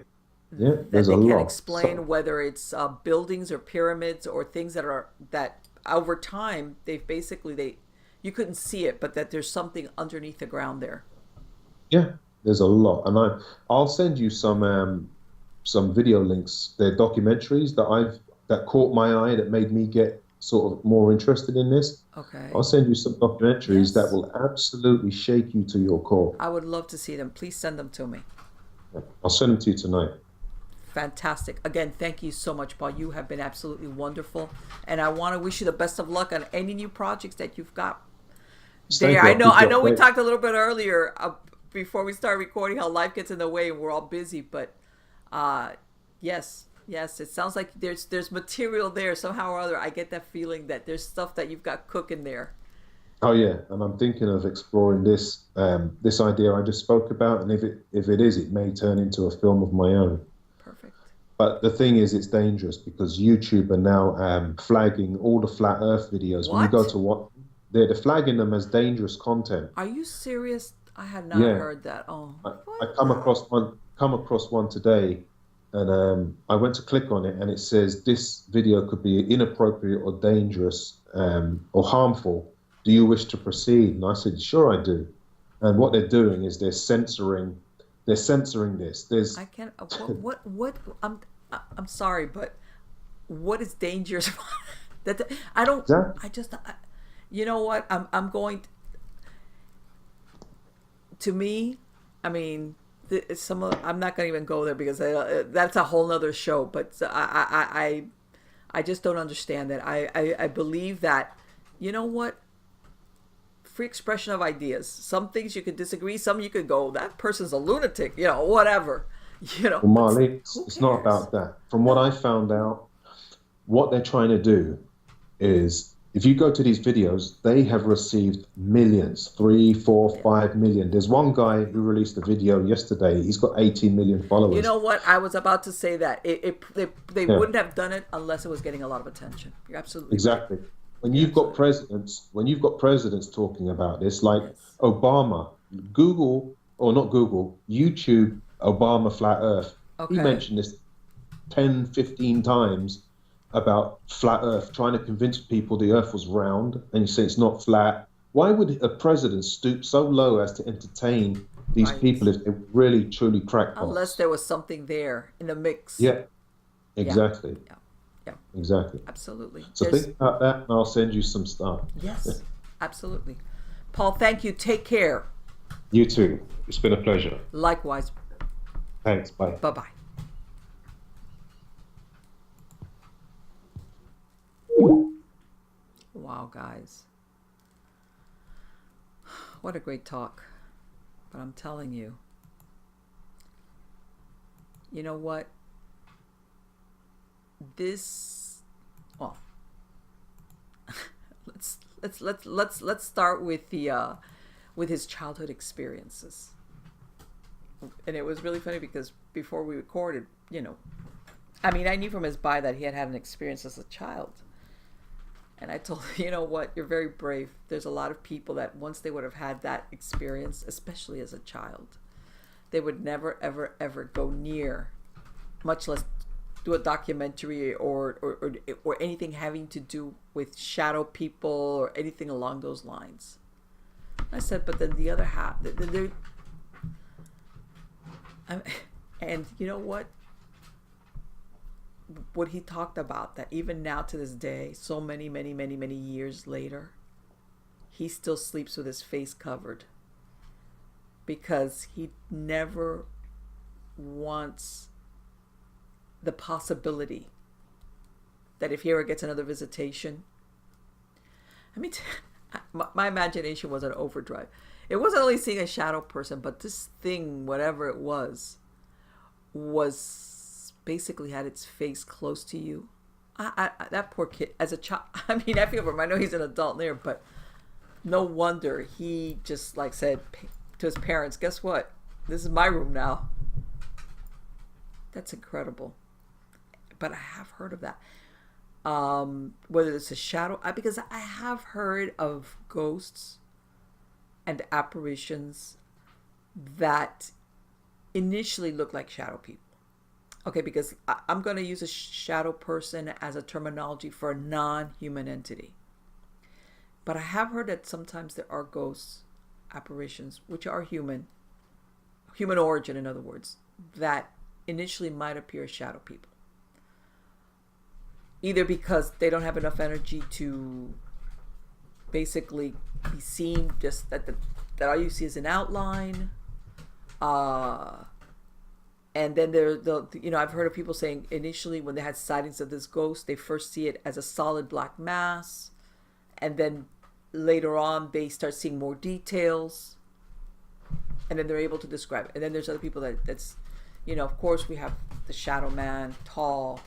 yeah. that There's a they can't lot. explain, So, whether it's buildings or pyramids or things that over time they've basically they you couldn't see it, but that there's something underneath the ground there. yeah, there's a lot, and I'll send you some video links. They're documentaries that caught my eye that made me get sort of more interested in this. I'll Okay. send you some documentaries that Yes. will absolutely shake you to your core. I would love to see them. Please send them to me. I'll send them to you tonight. Fantastic. Again, thank you so much, Paul. You have been absolutely wonderful. And I want to wish you the best of luck on any new projects that you've got there. Thank you. I'll keep I you know we updated. talked a little bit earlier before we start recording how life gets in the way and we're all busy, but uh, yes, yes, it sounds like there's material there somehow or other. I get that feeling that there's stuff that you've got cooking there. Oh yeah, and I'm thinking of exploring this idea I just spoke about, and if it is, it may turn into a film of my own. Perfect. But the thing is, it's dangerous because YouTube are now flagging all the flat Earth videos. When you go What? to what they're flagging them as dangerous content. Are you serious? I had not Yeah, heard that. Oh, I what? come across one today, and I went to click on it, and it says this video could be inappropriate or dangerous or harmful. Do you wish to proceed? And I said, sure, I do. And what they're doing is they're censoring this. There's I can't. What? I'm sorry, but what is dangerous? That I don't. that I just. You know what? I'm going. To me, I mean, I'm not going to even go there because that's a whole nother show. But I just don't understand that. I believe that. You know what? Free expression of ideas. Some things you could disagree. Some you could go, that person's a lunatic. Whatever. well, But Marley, who it's not cares? about that. From what I No. found out, what they're trying to do is If you go to these videos, they have received millions, 3, 4, 5 million. There's one guy who released a video yesterday. He's got 18 million You followers. know what? I was about to say that they Yeah, wouldn't have done it unless it was getting a lot of attention. You're absolutely right. exactly. You're absolutely right. When you've got presidents talking about this, like Yes. Obama, Google or not Google, YouTube, Obama flat Earth. He Okay. mentioned this 10, 15 times about flat Earth, trying to convince people the Earth was round, and you say it's not flat. Why would a president stoop so low as to entertain these Right. people if they're really, truly Unless crackpots? there was something there in the mix. Yeah, Yeah. exactly. Yeah. Yeah. Exactly. Absolutely. So There's think about that, and I'll send you some stuff. yes. Absolutely. Paul, thank you. Take care. You too. It's been a pleasure. Likewise. Thanks. Bye. Bye bye. Wow, guys. What a great talk. But I'm telling you, you know what? This well, let's start with the with his childhood experiences. And it was really funny because before we recorded, I mean, I knew from his bio that he had had an experience as a child. And I told him, you know what, you're very brave. There's a lot of people that once they would have had that experience, especially as a child, they would never, ever, ever go near, much less do a documentary or anything having to do with shadow people or anything along those lines. I said, but then the other half, and you know what he talked about, that even now to this day, so many years later, he still sleeps with his face covered because he never wants the possibility that if he ever gets another visitation, I mean, my imagination was an overdrive. It wasn't only seeing a shadow person, but this thing, whatever it was basically had its face close to you. That poor kid, as a child, I mean, I feel for him. I know he's an adult there, but no wonder he just like said to his parents, guess what? This is my room now. That's incredible. But I have heard of that. Whether it's a shadow, because I have heard of ghosts and apparitions that initially look like shadow people. Okay, because I'm going to use a shadow person as a terminology for a non-human entity. But I have heard that sometimes there are ghosts, apparitions, which are human origin, in other words, that initially might appear as shadow people. Either because they don't have enough energy to basically be seen, just that all you see is an outline. And then I've heard of people saying initially when they had sightings of this ghost, they first see it as a solid black mass, and then later on they start seeing more details, and then they're able to describe it. And then there's other people that's, of course we have the shadow man, tall.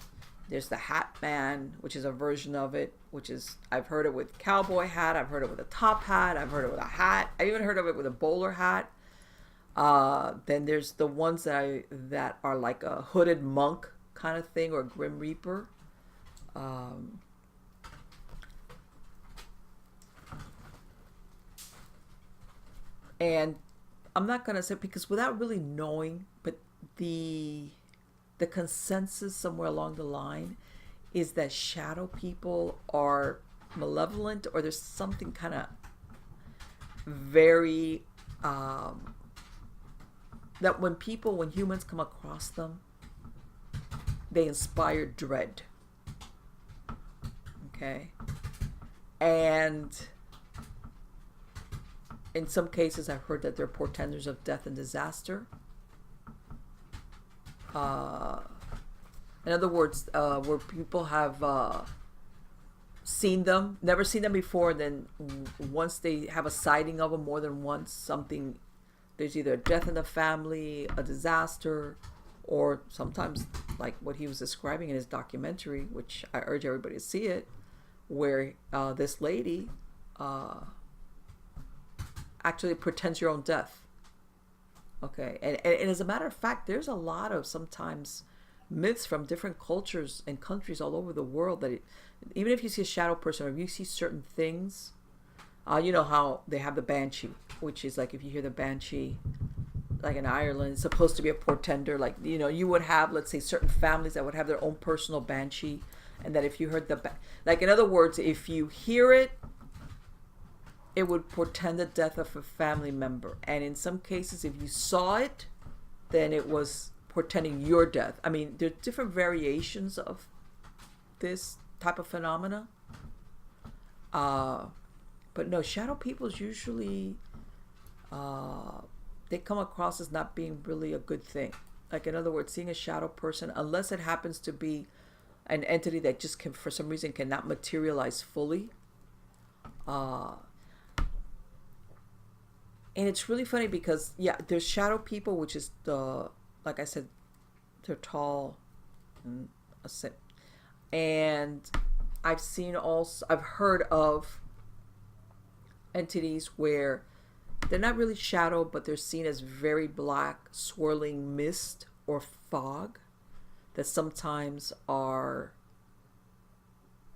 There's the hat man, which is a version of it, which is, I've heard it with cowboy hat, I've heard it with a top hat, I've heard it with a hat, I even heard of it with a bowler hat. Then there's the ones that are like a hooded monk kind of thing, or Grim Reaper. And I'm not gonna say, because without really knowing, but the consensus somewhere along the line is that shadow people are malevolent, or there's something kind of very that when humans come across them, they inspire dread. Okay? And in some cases, I've heard that they're portenders of death and disaster. In other words, where people have never seen them before, and then once they have a sighting of them more than once, there's either a death in the family, a disaster, or sometimes like what he was describing in his documentary, which I urge everybody to see it, where this lady actually pretends your own death. Okay, and as a matter of fact, there's a lot of sometimes myths from different cultures and countries all over the world that even if you see a shadow person or if you see certain things, you know how they have the banshee, which is like if you hear the banshee, like in Ireland, it's supposed to be a portender. Like, you know, you would have, let's say, certain families that would have their own personal banshee, and that if you heard like in other words, if you hear it, it would portend the death of a family member. And in some cases, if you saw it, then it was portending your death. I mean, there's different variations of this type of phenomena. But no, shadow people is usually, they come across as not being really a good thing. Like, in other words, seeing a shadow person, unless it happens to be an entity that just can, for some reason, cannot materialize fully, and it's really funny because, yeah, there's shadow people, which is like I said, they're tall and I've heard of entities where they're not really shadow, but they're seen as very black, swirling mist or fog that sometimes are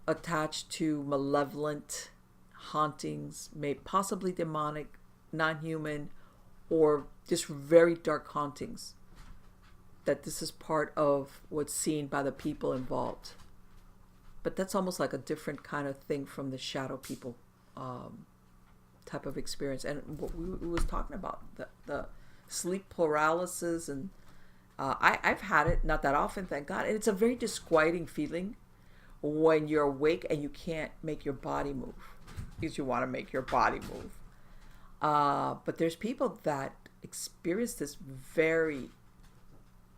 attached to malevolent hauntings, possibly demonic, non-human, or just very dark hauntings, that this is part of what's seen by the people involved. But that's almost like a different kind of thing from the shadow people type of experience. And what we was talking about, the sleep paralysis, and I've had it, not that often, thank God, and it's a very disquieting feeling when you're awake and you can't make your body move because you want to make your body move. But there's people that experience this very,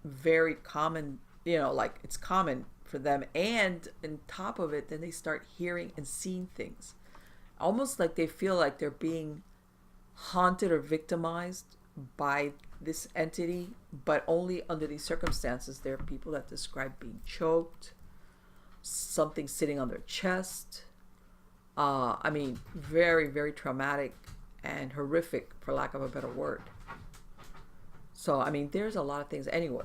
very common, you know, like it's common for them. And on top of it, then they start hearing and seeing things. Almost like they feel like they're being haunted or victimized by this entity, but only under these circumstances. There are people that describe being choked, something sitting on their chest. I mean, very, very traumatic and horrific, for lack of a better word. So, I mean, there's a lot of things. Anyway,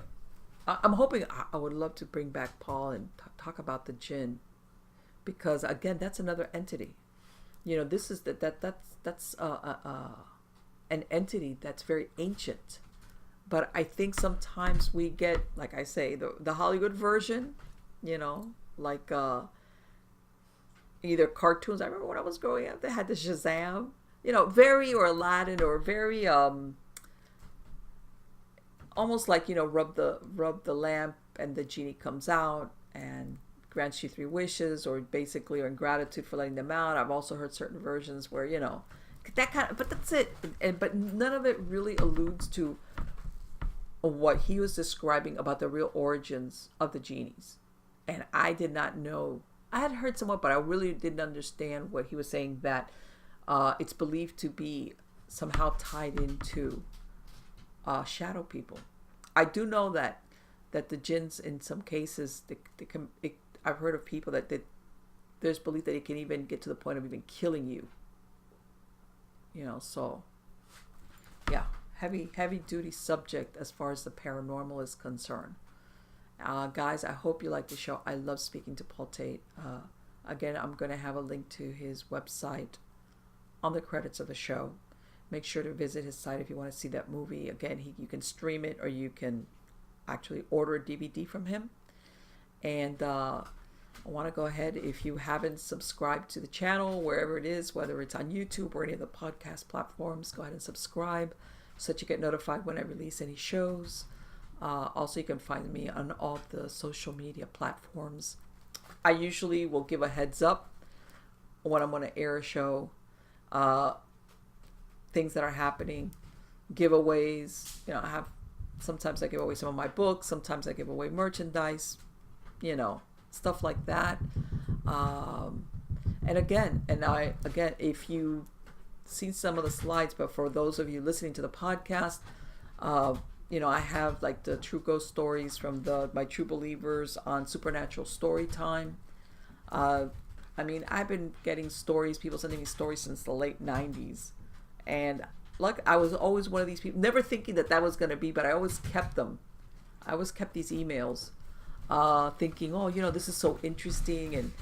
I'm hoping, I would love to bring back Paul and talk about the Jinn, because again, that's another entity. You know, this is that's an entity that's very ancient. But I think sometimes we get, like I say, the Hollywood version, you know, like either cartoons. I remember when I was growing up, they had the Shazam, you know, or Aladdin, or very almost like, you know, rub the lamp and the genie comes out and grants you 3 wishes, or basically, or in gratitude for letting them out. I've also heard certain versions where, you know, that kind of, but that's it. But none of it really alludes to what he was describing about the real origins of the genies. And I did not know. I had heard somewhat, but I really didn't understand what he was saying, that it's believed to be somehow tied into shadow people. I do know that the jinns, in some cases, I've heard of people that there's belief that it can even get to the point of even killing you. You know, so yeah, heavy duty subject as far as the paranormal is concerned. Guys, I hope you like the show. I love speaking to Paul Taitt. Again, I'm going to have a link to his website on the credits of the show. Make sure to visit his site if you want to see that movie. Again, you can stream it, or you can actually order a DVD from him. And I want to go ahead, if you haven't subscribed to the channel, wherever it is, whether it's on YouTube or any of the podcast platforms, go ahead and subscribe so that you get notified when I release any shows. Also, you can find me on all the social media platforms. I usually will give a heads up when I'm going to air a show, things that are happening, giveaways. You know, sometimes I give away some of my books, sometimes I give away merchandise, you know, stuff like that. And again, if you've seen some of the slides, but for those of you listening to the podcast, you know, I have like the true ghost stories from my True Believers on Supernatural Storytime. I mean, I've been getting stories, people sending me stories since the late 90s. And like, I was always one of these people, never thinking that that was going to be, but I always kept them. I always kept these emails, thinking, oh, you know, this is so interesting. And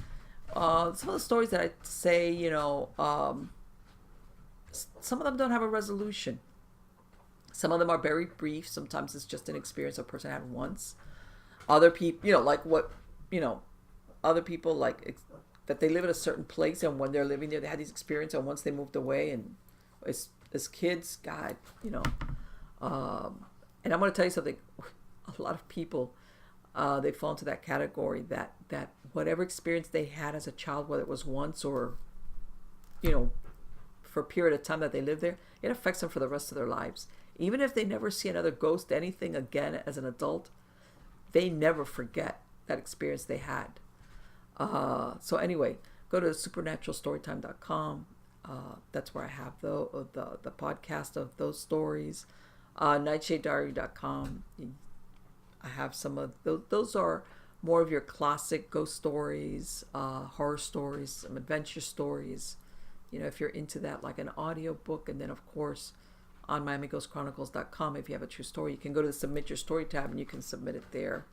some of the stories that I say, you know, some of them don't have a resolution. Some of them are very brief. Sometimes it's just an experience a person had once. Other people, you know, like what, you know, other people like that they live in a certain place, and when they're living there, they had these experiences, and once they moved away, and as kids, God, you know, and I'm going to tell you something. A lot of people, they fall into that category that whatever experience they had as a child, whether it was once or, you know, for a period of time that they live there, it affects them for the rest of their lives. Even if they never see another ghost, anything again as an adult, they never forget that experience they had. So anyway, go to supernaturalstorytime.com. That's where I have the podcast of those stories. Nightshadediary.com. I have some of those are more of your classic ghost stories, horror stories, some adventure stories. You know, if you're into that, like an audio book. And then of course on MiamiGhostChronicles.com, if you have a true story, you can go to the submit your story tab and you can submit it there.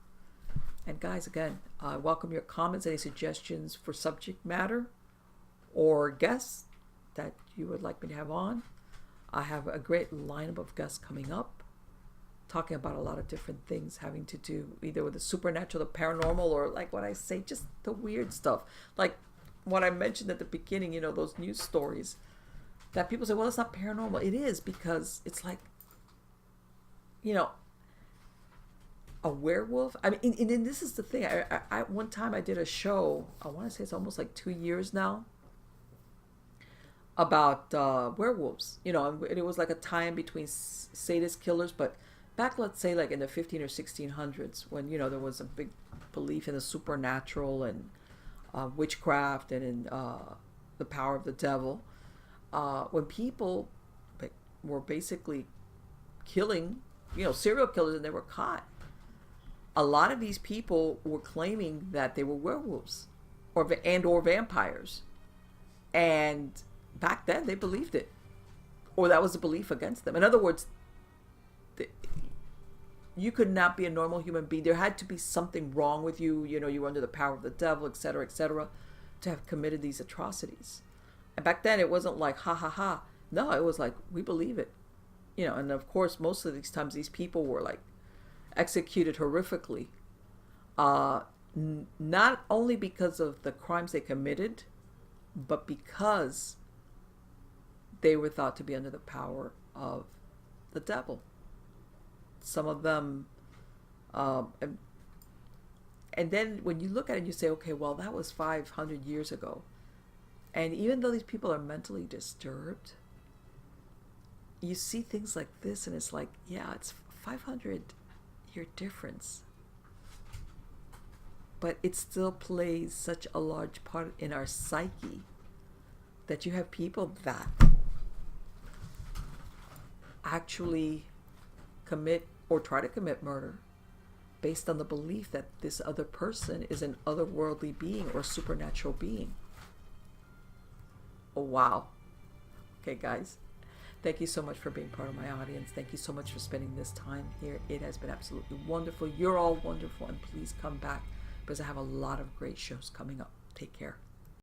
And guys, again, I welcome your comments, any suggestions for subject matter or guests that you would like me to have on. I have a great lineup of guests coming up, talking about a lot of different things having to do either with the supernatural, the paranormal, or like what I say, just the weird stuff. Like what I mentioned at the beginning, you know, those news stories that people say, well, it's not paranormal. It is, because it's like, you know, a werewolf. I mean, and this is the thing. I one time I did a show, I want to say it's almost like 2 years now, about werewolves. You know, and it was like a tie-in between sadist killers, but back, let's say, like in the 15 or 1600s, when, you know, there was a big belief in the supernatural and witchcraft and in the power of the devil. When people were basically killing, you know, serial killers, and they were caught, a lot of these people were claiming that they were werewolves or vampires. And back then they believed it, or that was a belief against them. In other words, you could not be a normal human being. There had to be something wrong with you. You know, you were under the power of the devil, etc., to have committed these atrocities. And back then it wasn't like, ha ha ha. No, it was like, we believe it. You know, and of course, most of these times these people were like executed horrifically. Not only because of the crimes they committed, but because they were thought to be under the power of the devil. Some of them, and then when you look at it, you say, okay, well, that was 500 years ago. And even though these people are mentally disturbed, you see things like this, and it's like, yeah, it's 500-year difference. But it still plays such a large part in our psyche that you have people that actually commit or try to commit murder based on the belief that this other person is an otherworldly being or supernatural being. Oh, wow. Okay, guys. Thank you so much for being part of my audience. Thank you so much for spending this time here. It has been absolutely wonderful. You're all wonderful, and please come back, because I have a lot of great shows coming up. Take care.